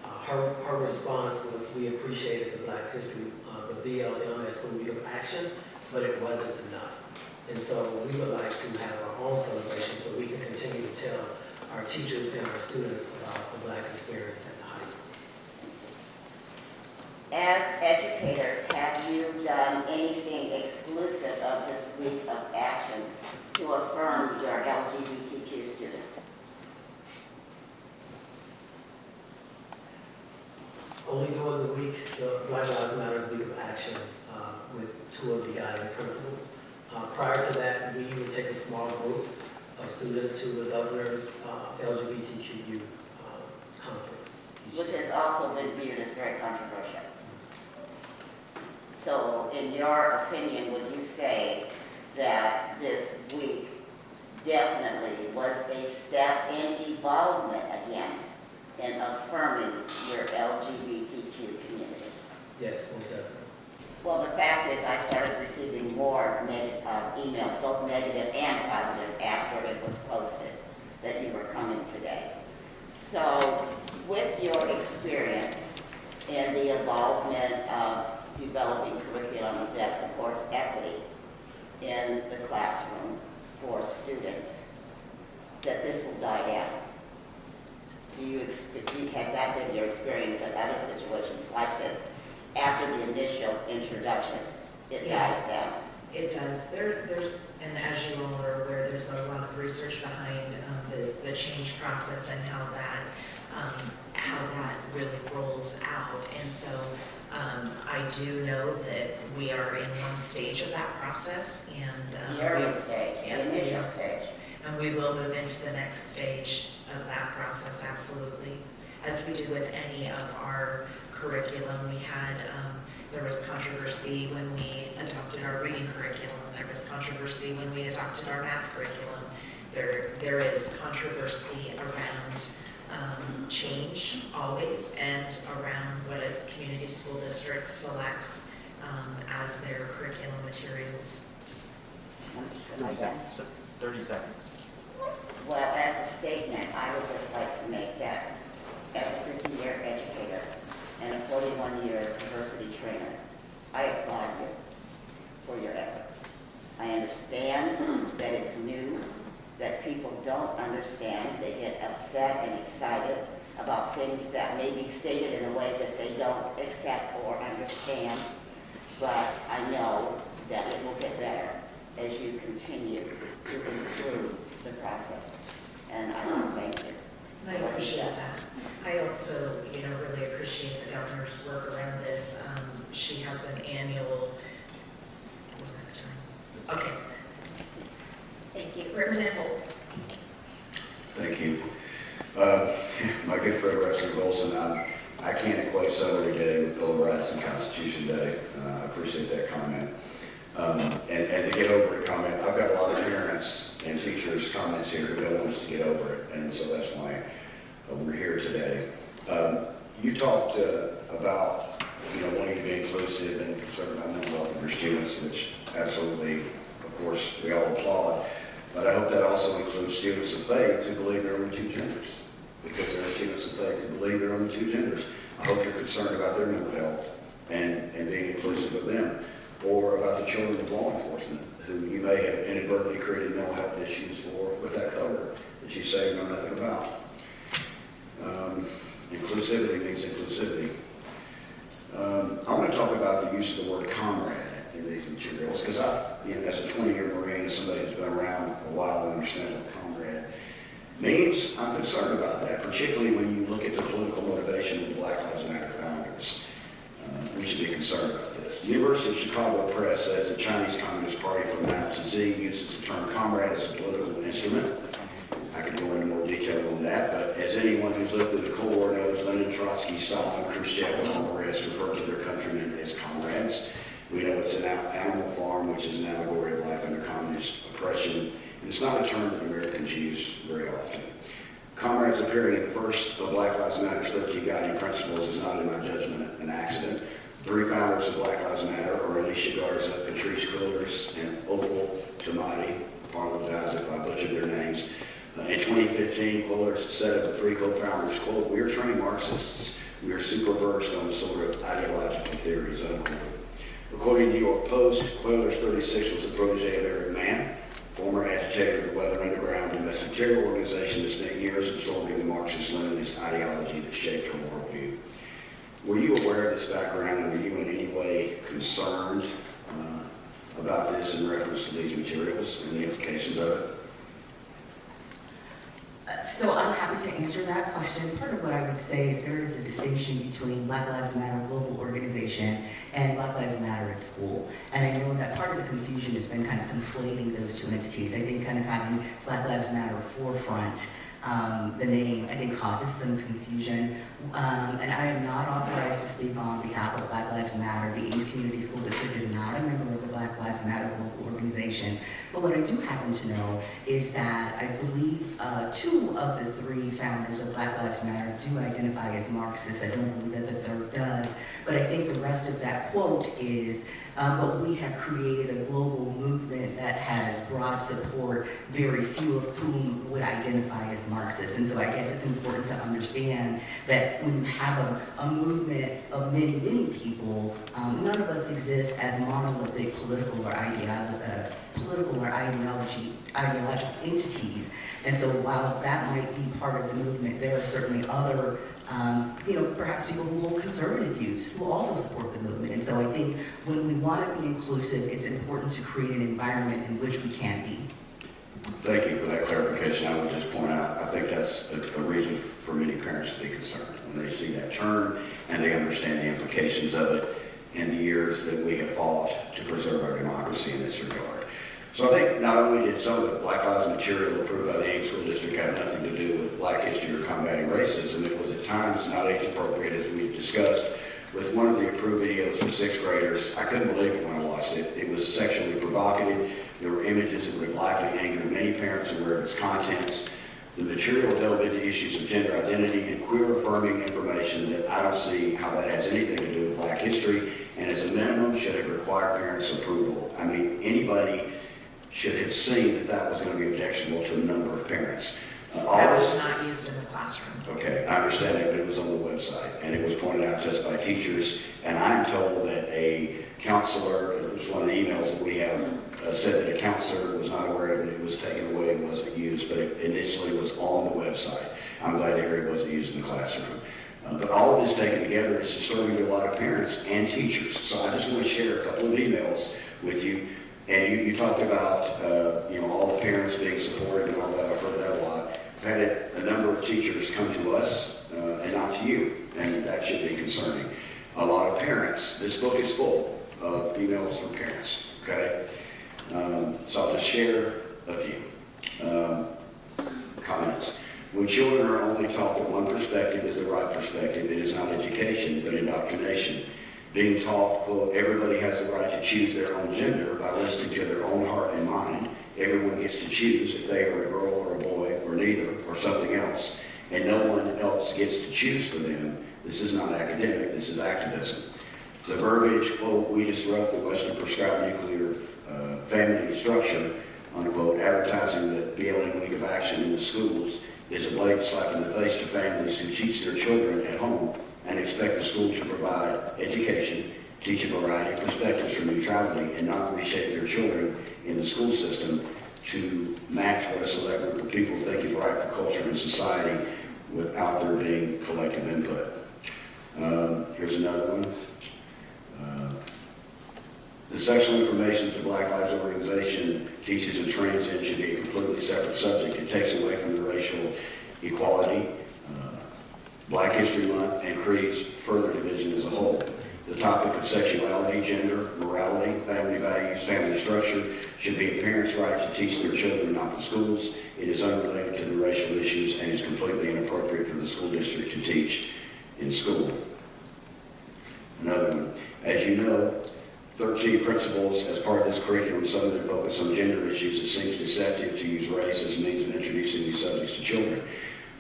Speaker 4: Her response was, we appreciated the Black History, the BLM as School Week of Action, but it wasn't enough. And so we would like to have our own celebration so we can continue to tell our teachers and our students about the Black experience at the high school.
Speaker 9: As educators, have you done anything exclusive of this week of action to affirm your LGBTQ students?
Speaker 4: Only during the week, the Black Lives Matter week of action with 2 of the guiding principals. Prior to that, we would take a small group of students to the governor's LGBTQ youth conference.
Speaker 9: Which has also been viewed as very controversial. So in your opinion, would you say that this week definitely was a step in evolvement again in affirming your LGBTQ community?
Speaker 4: Yes, most definitely.
Speaker 9: Well, the fact is I started receiving more emails, both negative and positive, after it was posted that you were coming today. So with your experience in the involvement of developing curriculum that supports equity in the classroom for students, that this will die down. Has that been your experience in other situations like this? After the initial introduction, it dies down.
Speaker 3: It does. There's, and as you all are aware, there's a lot of research behind the change process and how that really rolls out. And so I do know that we are in one stage of that process, and
Speaker 9: The early stage, the initial stage.
Speaker 3: And we will move into the next stage of that process, absolutely. As we do with any of our curriculum, we had, there was controversy when we adopted our reading curriculum. There was controversy when we adopted our math curriculum. There is controversy around change always, and around what a community school district selects as their curriculum materials.
Speaker 10: 30 seconds. 30 seconds.
Speaker 9: Well, as a statement, I would just like to make that as a 50-year educator and a 41-year diversity trainer, I applaud you for your efforts. I understand that it's new, that people don't understand. They get upset and excited about things that may be stated in a way that they don't accept or understand. But I know that it will get better as you continue to improve the process. And I want to thank you.
Speaker 3: And I appreciate that. I also, really appreciate the governor's work around this. She has an annual, was that the time? Okay.
Speaker 1: Thank you. Representative Holt.
Speaker 6: Thank you. My good friend, Representative Olson, I can't equate Celery Day with Bill of Rights and Constitution Day. I appreciate that comment. And to get over the comment, I've got a lot of parents and teachers' comments here who don't want us to get over it, and so that's why we're here today. You talked about wanting to be inclusive and concerned about mental health of your students, which absolutely, of course, we all applaud. But I hope that also includes students of faith who believe there are only 2 genders, because there are students of faith who believe there are only 2 genders. I hope you're concerned about their mental health and being inclusive of them, or about the children of law enforcement who you may have inadvertently created mental health issues for with that cover that you say you know nothing about. Inclusivity means inclusivity. I want to talk about the use of the word comrade in these materials, because as a 20-year Marine and somebody who's been around a while and understands what comrade means, I'm concerned about that, particularly when you look at the political motivation of the Black Lives Matter founders. We should be concerned about this. The University of Chicago Press says the Chinese Communist Party from Mao Zedong uses the term comrade as a political instrument. I could go into more detail on that, but as anyone who's lived through the Cold War knows, Lenin, Trotsky, Stalin, Khrushchev, and all the rest referred to their countrymen as comrades. We know it's an animal farm, which is an allegory of life under communist oppression, and it's not a term that Americans use very often. Comrades appearing in the first of Black Lives Matter's 13 guiding principles is not, in my judgment, an accident. 3 founders of Black Lives Matter are Alicia Garza, Patrice Cullors, and Opal Tomati. Apologize if I butchered their names. In 2015, Cullors said of the 3 co-founders, quote, "We are trained Marxists. We are super versed on sort of ideological theories," unquote. According to New York Post, Quayler's 36 was a protege of Eric Mann, former agitator of the Weather Underground domestic terror organization that spent years absorbing the Marxist-Leninist ideology that shaped her worldview. Were you aware of this background, and were you in any way concerned about this in reference to these materials and the implications of it?
Speaker 5: So I'm happy to answer that question. Part of what I would say is there is a distinction between Black Lives Matter global organization and Black Lives Matter at school. And I know that part of the confusion has been kind of conflating those two entities. I think kind of having Black Lives Matter forefront, the name, I think causes some confusion. And I am not authorized to speak on behalf of Black Lives Matter. The Ames Community School District is not a member of the Black Lives Matter global organization. But what I do happen to know is that I believe 2 of the 3 founders of Black Lives Matter do identify as Marxists. I don't believe that the third does. But I think the rest of that quote is, but we have created a global movement that has broad support, very few of whom would identify as Marxists. And so I guess it's important to understand that when you have a movement of many, many people, none of us exist as monolithic political or ideological entities. And so while that might be part of the movement, there are certainly other perhaps people who hold conservative views who also support the movement. And so I think when we want to be inclusive, it's important to create an environment in which we can be.
Speaker 6: Thank you for that clarification. I would just point out, I think that's a reason for many parents to be concerned when they see that term and they understand the implications of it in the years that we have fought to preserve our democracy in this regard. So I think not only did some of the Black Lives material approved by the Ames School District have nothing to do with Black history or combating racism, it was at times not age appropriate, as we've discussed. With one of the approved videos for 6th graders, I couldn't believe it when I watched it. It was sexually provocative. There were images that would likely anger many parents aware of its contents. The material delved into issues of gender identity and queer-affirming information that I don't see how that has anything to do with Black history, and as a minimum should have required parents' approval. I mean, anybody should have seen that that was going to be objectionable to a number of parents.
Speaker 3: That was not used in the classroom.
Speaker 6: Okay, I understand that, but it was on the website, and it was pointed out to us by teachers, and I'm told that a counselor, it was one of the emails that we have, said that a counselor was not aware of it, it was taken away and wasn't used, but it initially was on the website. I'm glad to hear it wasn't used in the classroom. But all of this taken together is disturbing to a lot of parents and teachers. So I just want to share a couple of emails with you. And you talked about, all the parents being supportive and all that. I've heard that a lot. I've had a number of teachers come to us and not to you, and that should be concerning. A lot of parents, this book is full of emails from parents, okay? So I'll just share a few comments. When children are only taught that one perspective is the right perspective, it is not education, but indoctrination. Being taught, quote, everybody has the right to choose their own gender by listening to their own heart and mind. Everyone gets to choose if they are a girl or a boy or neither or something else. And no one else gets to choose for them. This is not academic, this is activism. The verbiage, quote, we disrupt the Western prescribed nuclear family structure, unquote, advertising the BLM League of Action in the schools is a blatant slap in the face to families who teach their children at home and expect the school to provide education, teach a variety of perspectives from neutrality, and not reshape their children in the school system to match what a select group of people think is right for culture and society without there being collective input. Here's another one. The sexual information that the Black Lives Organization teaches and trains in should be a completely separate subject. It takes away from the racial equality, Black History Month, and creates further division as a whole. The topic of sexuality, gender, morality, family values, family structure should be a parent's right to teach their children, not the schools. It is unrelated to the racial issues and is completely inappropriate for the school district to teach in school. Another one. As you know, 13 principles as part of this curriculum, some of them focus on gender issues. It seems deceptive to use race as a means of introducing these subjects to children.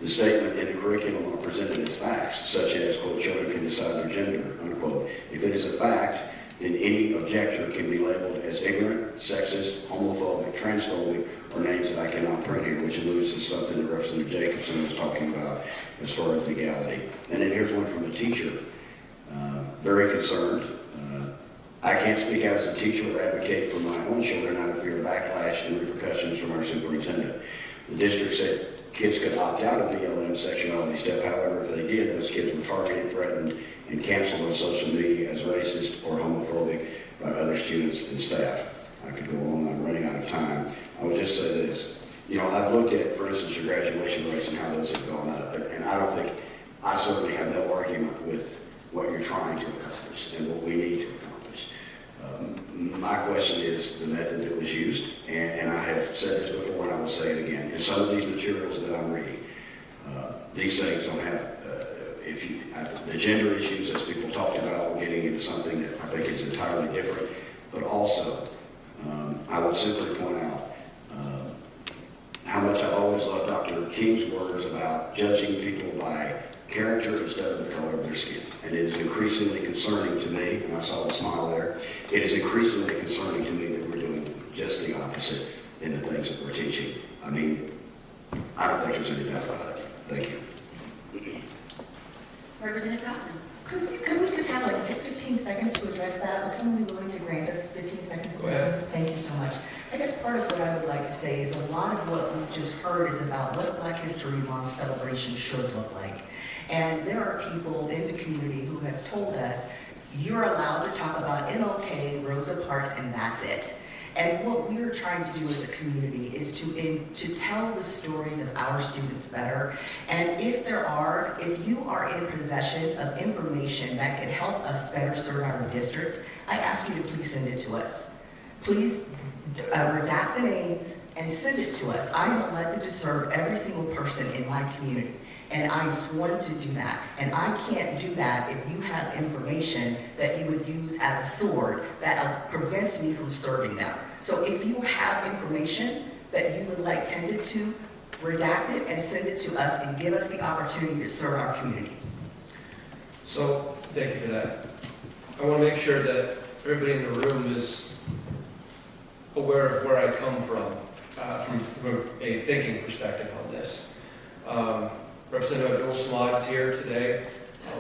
Speaker 6: The statement in the curriculum are presented as facts, such as, quote, children can decide their gender, unquote. If it is a fact, then any objector can be labeled as ignorant, sexist, homophobic, transphobic, or names that I cannot print here, which alludes to something that Representative Jacobson was talking about as far as legality. And then here's one from a teacher, very concerned. I can't speak out as a teacher or advocate for my own children out of fear of backlash and repercussions from our superintendent. The district said kids could opt out of BLM sexuality step. However, if they did, those kids were targeted, threatened, and canceled on social media as racist or homophobic by other students and staff. I could go on, I'm running out of time. I would just say this. You know, I've looked at, for instance, your graduation rates and how those have gone up, and I don't think, I certainly have no argument with what you're trying to accomplish and what we need to accomplish. My question is the method that was used, and I have said this before and I will say it again. In some of these materials that I'm reading, these things don't have, the gender issues, as people talked about, we're getting into something that I think is entirely different, but also, I would simply point out how much I've always loved Dr. King's words about judging people by character instead of the color of their skin. And it is increasingly concerning to me, and I saw a smile there, it is increasingly concerning to me that we're doing just the opposite in the things that we're teaching. I mean, I don't think there's any doubt about it. Thank you.
Speaker 1: Representative Gottman.
Speaker 5: Could we just have like 15 seconds to address that? Would someone be willing to grant us 15 seconds?
Speaker 2: Go ahead.
Speaker 5: Thank you so much. I guess part of what I would like to say is a lot of what we've just heard is about what Black History Month celebration should look like. And there are people in the community who have told us, you're allowed to talk about MLK, Rosa Parks, and that's it. And what we're trying to do as a community is to tell the stories of our students better. And if you are in possession of information that can help us better serve our district, I ask you to please send it to us. Please redact the names and send it to us. I am elected to serve every single person in my community. And I'm sworn to do that. And I can't do that if you have information that you would use as a sword that prevents me from serving them. So if you have information that you would like tended to, redact it and send it to us and give us the opportunity to serve our community.
Speaker 2: So, thank you for that. I want to make sure that everybody in the room is aware of where I come from a thinking perspective on this. Representative Abdul Samad is here today.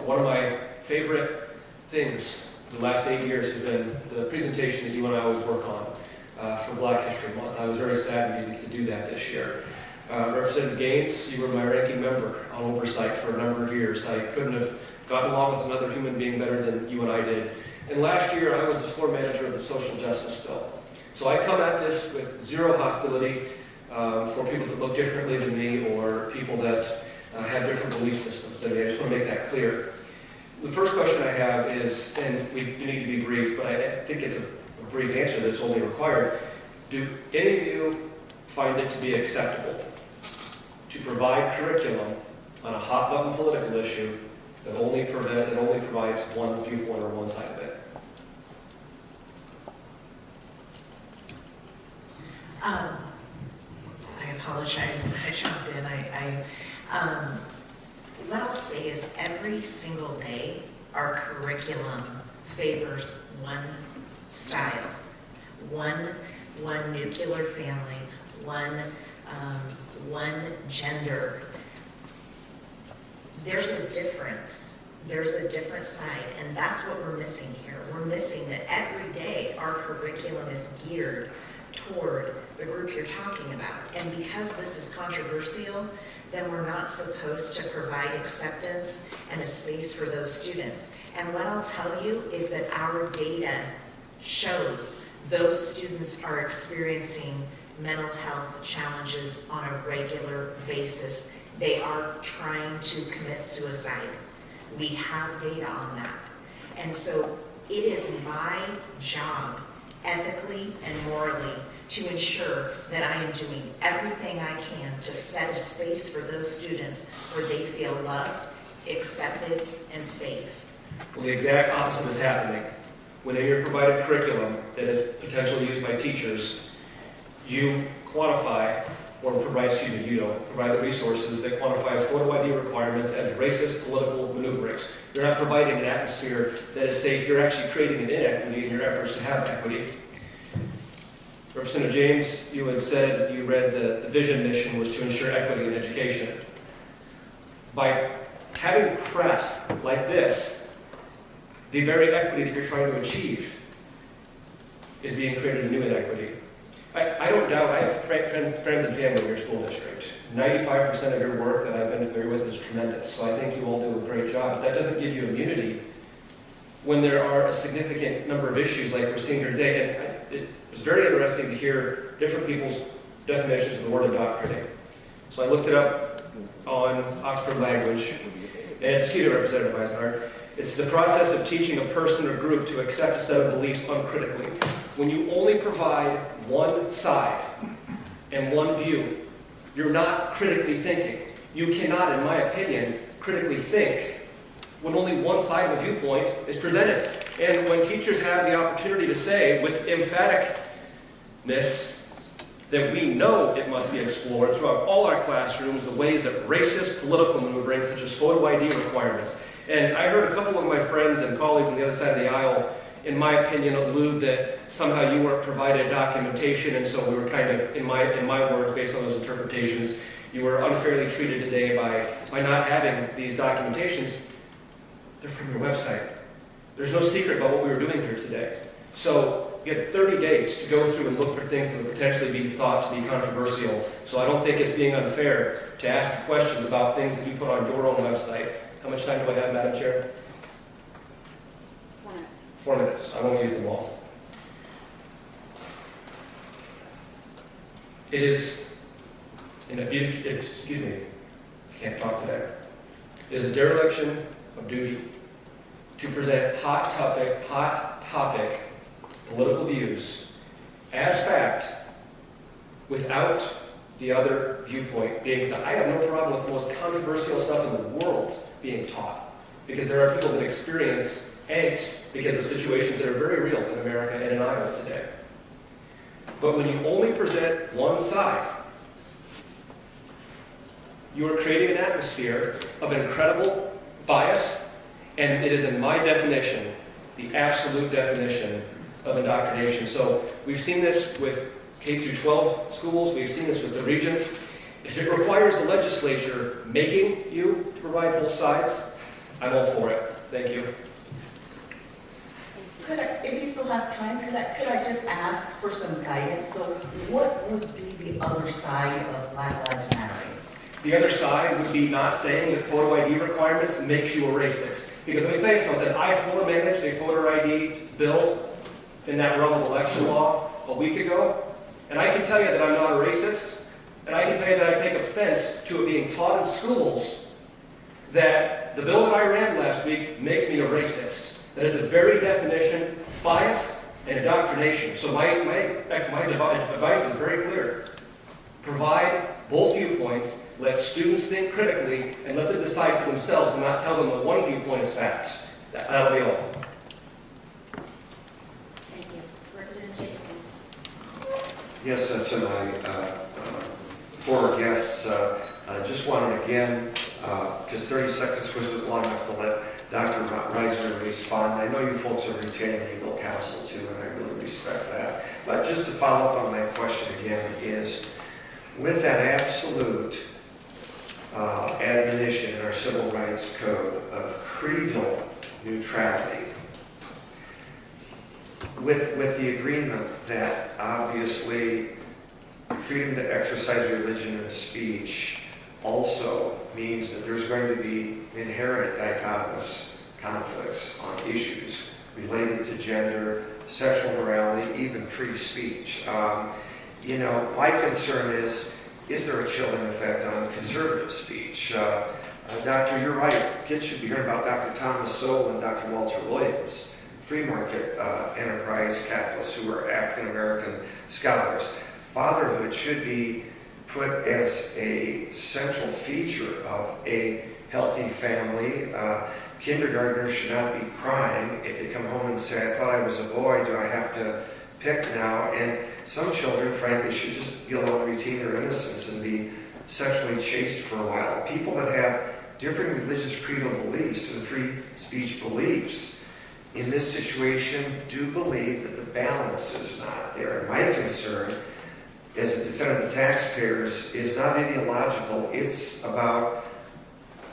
Speaker 2: One of my favorite things the last 8 years has been the presentation that you and I always work on for Black History Month. I was very sad we didn't do that this year. Representative Gaines, you were my ranking member on Oversight for a number of years. I couldn't have gotten along with another human being better than you and I did. And last year, I was the floor manager of the social justice bill. So I come at this with zero hostility for people that look differently than me or people that have different belief systems. I mean, I just want to make that clear. The first question I have is, and we need to be brief, but I think it's a brief answer that's only required. Do any of you find it to be acceptable to provide curriculum on a hot button political issue that only provides one viewpoint or one side of it?
Speaker 3: I apologize, I jumped in. What I'll say is every single day, our curriculum favors one style, one nuclear family, one gender. There's a difference. There's a different side, and that's what we're missing here. We're missing that every day our curriculum is geared toward the group you're talking about. And because this is controversial, then we're not supposed to provide acceptance and a space for those students. And what I'll tell you is that our data shows those students are experiencing mental health challenges on a regular basis. They are trying to commit suicide. We have data on that. And so it is my job, ethically and morally, to ensure that I am doing everything I can to set a space for those students where they feel loved, accepted, and safe.
Speaker 2: Well, the exact opposite is happening. When you're provided curriculum that is potentially used by teachers, you quantify, or provide the resources that quantify scored ID requirements as racist political maneuverings. You're not providing an atmosphere that is safe. You're actually creating an inequity in your efforts to have equity. Representative James, you had said you read the vision mission was to ensure equity in education. By having crap like this, the very equity that you're trying to achieve is being created a new inequity. I don't doubt, I have friends and family in your school district. 95% of your work that I've been familiar with is tremendous, so I think you all do a great job. But that doesn't give you immunity when there are a significant number of issues like we're seeing here today. And it was very interesting to hear different people's definitions of the word indoctrinate. So I looked it up on Oxford Language, and excuse me, Representative Eisenhardt. It's the process of teaching a person or group to accept a set of beliefs uncritically. When you only provide one side and one view, you're not critically thinking. You cannot, in my opinion, critically think when only one side of a viewpoint is presented. And when teachers have the opportunity to say with emphaticness that we know it must be explored throughout all our classrooms, the ways that racist political maneuvering, such as photo ID requirements. And I heard a couple of my friends and colleagues on the other side of the aisle, in my opinion, allude that somehow you weren't provided documentation, and so we were kind of, in my words, based on those interpretations, you were unfairly treated today by not having these documentations. They're from your website. There's no secret about what we were doing here today. So you had 30 days to go through and look for things that would potentially be thought to be controversial. So I don't think it's being unfair to ask questions about things that you put on your own website. How much time do I have, Madam Chair?
Speaker 9: 4 minutes.
Speaker 2: 4 minutes. I won't use them all. It is, excuse me, I can't talk today. It is a dereliction of duty to present hot topic political views as fact without the other viewpoint being that I have no problem with the most controversial stuff in the world being taught, because there are people that experience angst because of situations that are very real in America and in Iowa today. But when you only present one side, you are creating an atmosphere of incredible bias, and it is, in my definition, the absolute definition of indoctrination. So we've seen this with K through 12 schools, we've seen this with the regents. If it requires the legislature making you to provide both sides, I'm all for it. Thank you.
Speaker 5: Could I, if he still has time, could I just ask for some guidance? So what would be the other side of Black Lives Matter?
Speaker 2: The other side would be not saying that photo ID requirements makes you a racist. Because let me tell you something, I floor managed a photo ID bill in that realm of election law a week ago, and I can tell you that I'm not a racist, and I can tell you that I take offense to it being taught in schools that the bill that I ran last week makes me a racist. That is the very definition, bias and indoctrination. So my advice is very clear. Provide both viewpoints, let students think critically, and let them decide for themselves and not tell them that one viewpoint is fact. That'll be all.
Speaker 1: Thank you. Representative Jacobson.
Speaker 13: Yes, to my former guests, I just wanted again, because 30 seconds wasn't long enough to let Dr. Reisner respond. I know you folks are retaining legal counsel too, and I really respect that. But just to follow up on my question again is, with that absolute admonition in our Civil Rights Code of creedal neutrality, with the agreement that obviously freedom to exercise religion and speech also means that there's going to be inherent dichotomous conflicts on issues related to gender, sexual morality, even free speech. My concern is there a chilling effect on conservative speech? Doctor, you're right. Kids should be hearing about Dr. Thomas Sowell and Dr. Walter Williams, free market enterprise capitalists who are African-American scholars. Fatherhood should be put as a central feature of a healthy family. Kindergartners should not be crying if they come home and say, I thought I was a boy, do I have to pick now? And some children, frankly, should just be allowed to retain their innocence and be sexually chaste for a while. People that have different religious creedal beliefs and free speech beliefs in this situation do believe that the balance is not there. And my concern as a defendant of taxpayers is not ideological. It's about,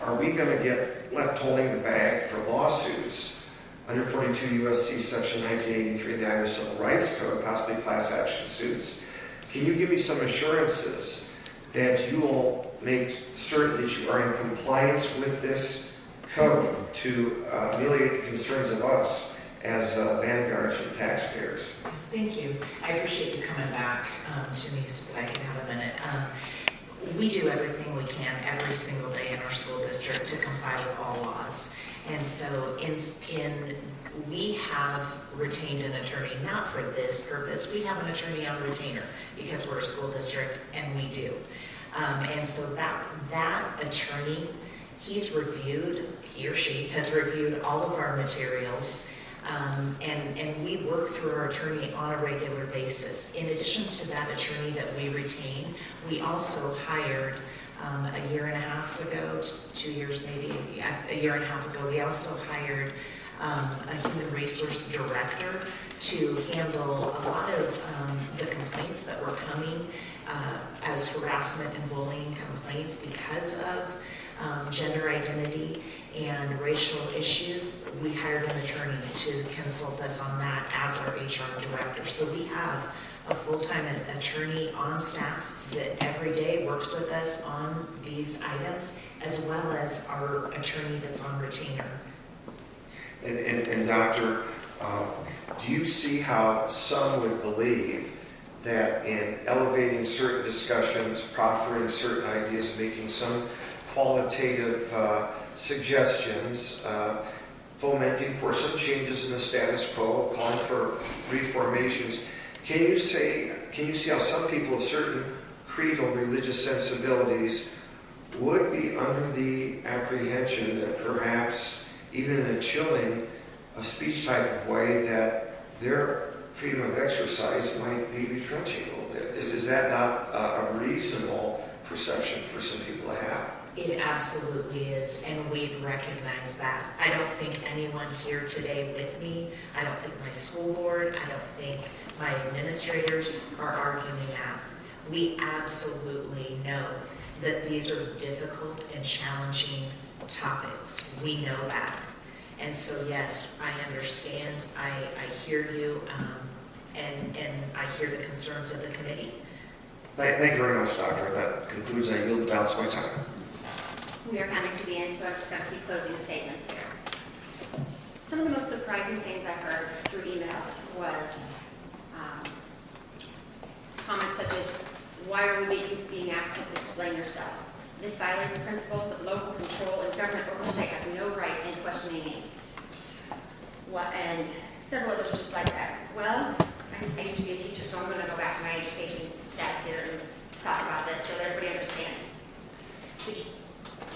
Speaker 13: are we going to get left holding the bag for lawsuits under 42 USC Section 1983 of the Iowa Civil Rights Code, possibly class action suits. Can you give me some assurances that you will make certain that you are in compliance with this code to ameliorate the concerns of us as vanguards for taxpayers?
Speaker 3: Thank you. I appreciate you coming back to me so that I can have a minute. We do everything we can every single day in our school district to comply with all laws. And so we have retained an attorney, not for this purpose. We have an attorney on retainer because we're a school district and we do. And so that attorney, he or she has reviewed all of our materials. And we work through our attorney on a regular basis. In addition to that attorney that we retain, we also hired a year and a half ago, 2 years maybe, a year and a half ago, we also hired a human resource director to handle a lot of the complaints that were coming as harassment and bullying complaints because of gender identity and racial issues. We hired an attorney to consult us on that as our HR director. So we have a full-time attorney on staff that every day works with us on these items, as well as our attorney that's on retainer.
Speaker 13: And Doctor, do you see how some would believe that in elevating certain discussions, proffering certain ideas, making some qualitative suggestions, fomenting for some changes in the status quo, calling for reformations, can you see how some people of certain creedal religious sensibilities would be under the apprehension that perhaps even in a chilling of speech type of way that their freedom of exercise might be retrenching a little bit? Is that not a reasonable perception for some people to have?
Speaker 3: It absolutely is, and we've recognized that. I don't think anyone here today with me, I don't think my school board, I don't think my administrators are arguing that. We absolutely know that these are difficult and challenging topics. We know that. And so yes, I understand, I hear you, and I hear the concerns of the committee.
Speaker 13: Thank you very much, Doctor. That concludes, I yield the balance of my time.
Speaker 1: We are coming to the end, so I'm just going to keep closing statements here. Some of the most surprising things I heard through emails was comments such as, why are we being asked to explain yourselves? This violates the principles of local control and government oversight has no right in questioning Ames. And several others just like that. Well, I used to be a teacher, so I'm going to go back to my education stats here and talk about this so that everybody understands.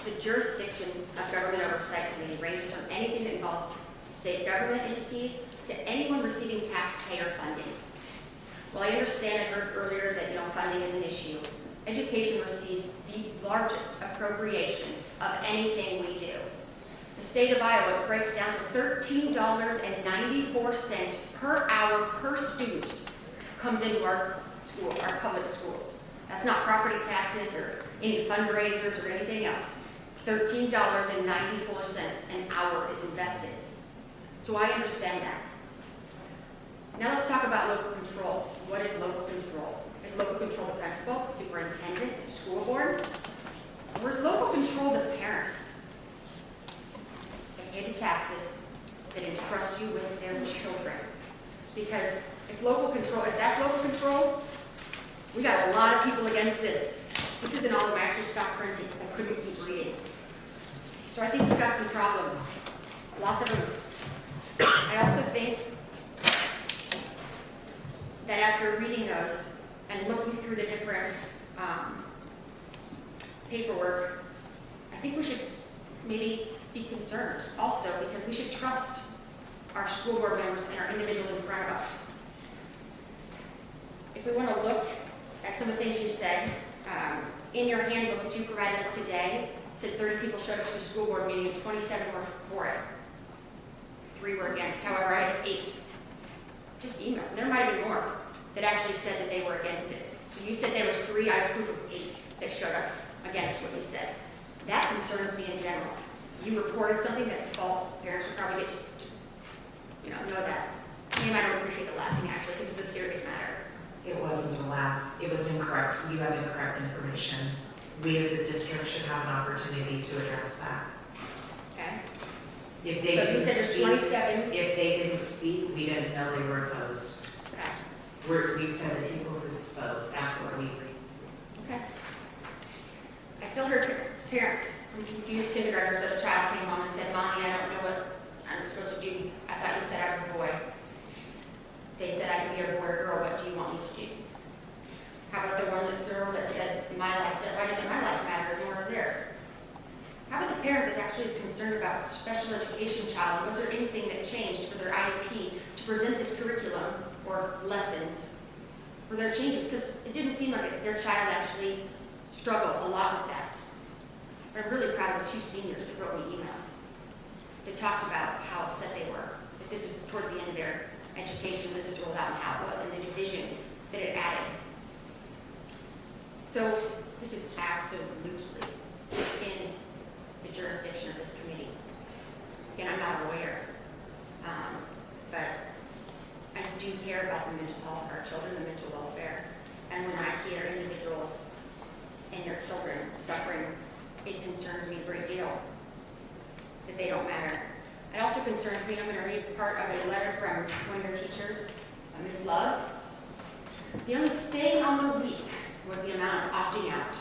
Speaker 1: The jurisdiction of government oversight committee ranges from anything that involves state government entities to anyone receiving taxpayer funding. While I understand, I heard earlier that funding is an issue, education receives the largest appropriation of anything we do. The state of Iowa breaks down to $13.94 per hour per student comes into our school, our public schools. That's not property taxes or any fundraisers or anything else. $13.94 an hour is invested. So I understand that. Now let's talk about local control. What is local control? Is local control the principal, the superintendent, the school board? Or is local control the parents? They pay the taxes that entrust you with their children. Because if that's local control, we got a lot of people against this. This isn't all the actually stopped printing because I couldn't keep reading. So I think we've got some problems. Lots of them. I also think that after reading those and looking through the different paperwork, I think we should maybe be concerned also because we should trust our school board members and our individuals in front of us. If we want to look at some of the things you said, in your handbook that you provided us today, it said 30 people showed up to the school board meeting and 27 were for it. 3 were against. However, I had 8 just emails. And there might have been more that actually said that they were against it. So you said there was 3, I have proof of 8 that showed up against what you said. That concerns me in general. You reported something that's false. Parents should probably get know that. Maybe I don't appreciate the laughing actually, because it's a serious matter.
Speaker 3: It wasn't a laugh. It was incorrect. You have incorrect information. We as a district should have an opportunity to address that.
Speaker 1: Okay?
Speaker 3: If
Speaker 1: So
Speaker 3: they
Speaker 1: you
Speaker 3: didn't
Speaker 1: said there's
Speaker 3: speak,
Speaker 1: 27.
Speaker 3: if they didn't speak, we didn't know they were opposed.
Speaker 1: Okay.
Speaker 3: We said the people who spoke, that's what we agreed.
Speaker 1: Okay. I still heard parents from confused kindergartners that a child came home and said, Mommy, I don't know what I'm supposed to do. I thought you said I was a boy. They said I could be a boy or girl. What do you want me to do? How about the girl that said, my life, why doesn't my life matter as more than theirs? How about the parent that actually is concerned about special education child? Was there anything that changed for their IEP to present this curriculum or lessons? Were there changes? Because it didn't seem like their child actually struggled a lot with that. But I'm really proud of the 2 seniors that wrote me emails. They talked about how upset they were. That this is towards the end of their education, this is rolled out and how it was, and the division that it added. So this is absolutely in the jurisdiction of this committee. Again, I'm not a lawyer, but I do care about the mental health of our children, the mental welfare. And when I hear individuals and their children suffering, it concerns me a great deal that they don't matter. It also concerns me, I'm going to read part of a letter from one of their teachers, Ms. Love. The only stay on the week was the amount of opting out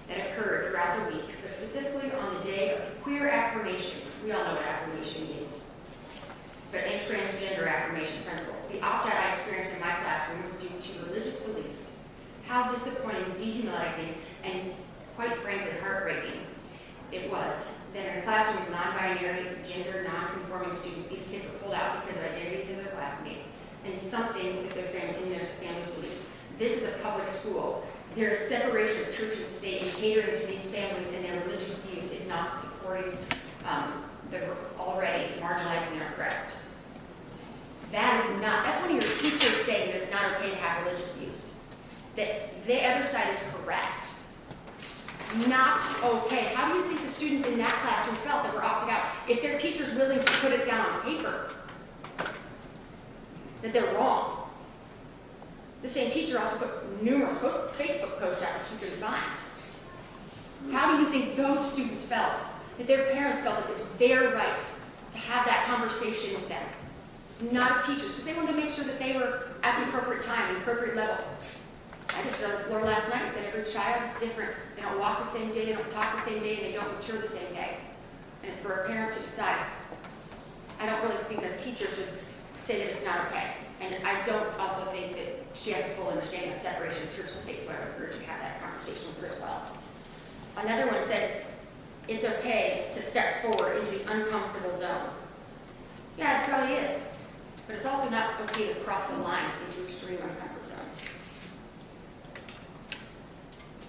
Speaker 1: that occurred throughout the week, but specifically on the day of queer affirmation. We all know what affirmation means, but in transgender affirmation principles. The opt-out I experienced in my classroom was due to religious beliefs. How disappointing, dehumanizing, and quite frankly heartbreaking it was that in a classroom with non-binary, gender non-conforming students, these kids were pulled out because of identities of their classmates and something with their family, in their family's beliefs. This is a public school. There is separation of church and state, and catering to these families and their religious views is not supporting the already marginalized and oppressed. That is not, that's one of your teachers saying that it's not okay to have religious views. That the other side is correct. Not okay. How do you think the students in that classroom felt that were opted out? If their teacher's willing to put it down on paper, that they're wrong. The same teacher also put numerous Facebook posts out that you can find. How do you think those students felt? That their parents felt that it was their right to have that conversation with them, not teachers, because they wanted to make sure that they were at the appropriate time, the appropriate level. I just stood on the floor last night and said every child is different. They don't walk the same day, they don't talk the same day, they don't mature the same day. And it's for a parent to decide. I don't really think a teacher should say that it's not okay. And I don't also think that she has a full understanding of separation of church and state, so I would encourage you to have that conversation with her as well. Another one said, it's okay to step forward into the uncomfortable zone. Yeah, it probably is. But it's also not okay to cross the line into extreme uncomfort zone.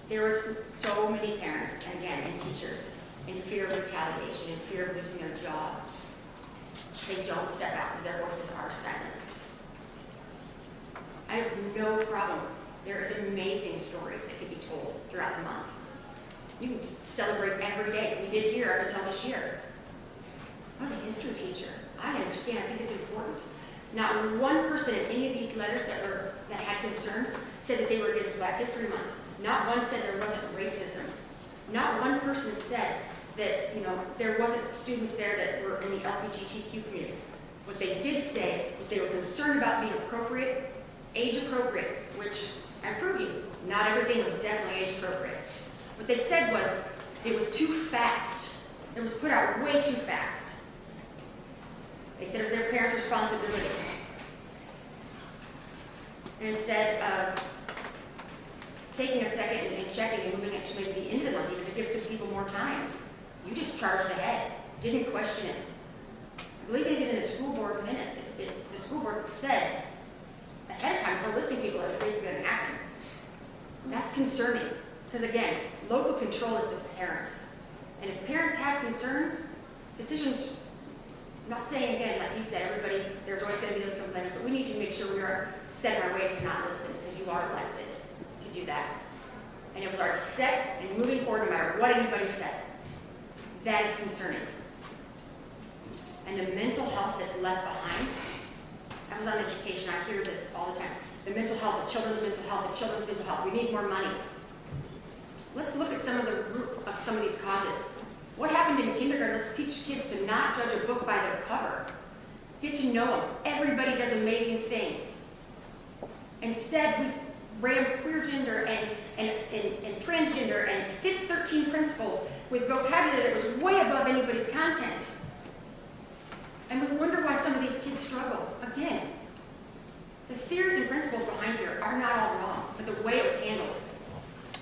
Speaker 1: There were so many parents, and again, and teachers, in fear of retaliation, in fear of losing their job. They don't step out because their voices are silenced. I have no problem. There is amazing stories that can be told throughout the month. You can celebrate every day. We did here up until this year. I was a history teacher. I understand. I think it's important. Not one person in any of these letters that had concerns said that they were against Black History Month. Not one said there wasn't racism. Not one person said that, there wasn't students there that were in the LGBTQ community. What they did say was they were concerned about being appropriate, age appropriate, which I prove you, not everything was definitely age appropriate. What they said was it was too fast. It was put out way too fast. They said it was their parents' responsibility. And instead of taking a second and checking and moving it to maybe the end of the month, even to give some people more time, you just charged ahead, didn't question it. I believe even in the school board minutes, the school board said ahead of time for listing people that was basically going to happen. That's concerning, because again, local control is the parents. And if parents have concerns, decisions, I'm not saying again, like you said, everybody, there's always going to be those complaints, but we need to make sure we are setting our ways to not listen, because you are elected to do that. And it was already set and moving forward no matter what anybody said. That is concerning. and the mental health that's left behind. I was on education, I hear this all the time. The mental health, the children's mental health, the children's mental health, we need more money. Let's look at some of the root of some of these causes. What happened in kindergarten? Let's teach kids to not judge a book by their cover. Get to know them. Everybody does amazing things. Instead, we ran queer gender and transgender and 13 principles with vocabulary that was way above anybody's content. And we wonder why some of these kids struggle. Again, the theories and principles behind here are not all wrong, but the way it was handled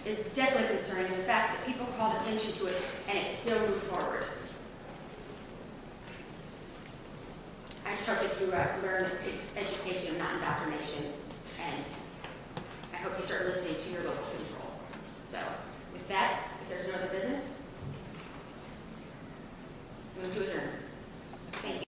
Speaker 1: is definitely concerning. In fact, that people called attention to it and it still moved forward. I just hope that you learn it's education, not indoctrination, and I hope you start listening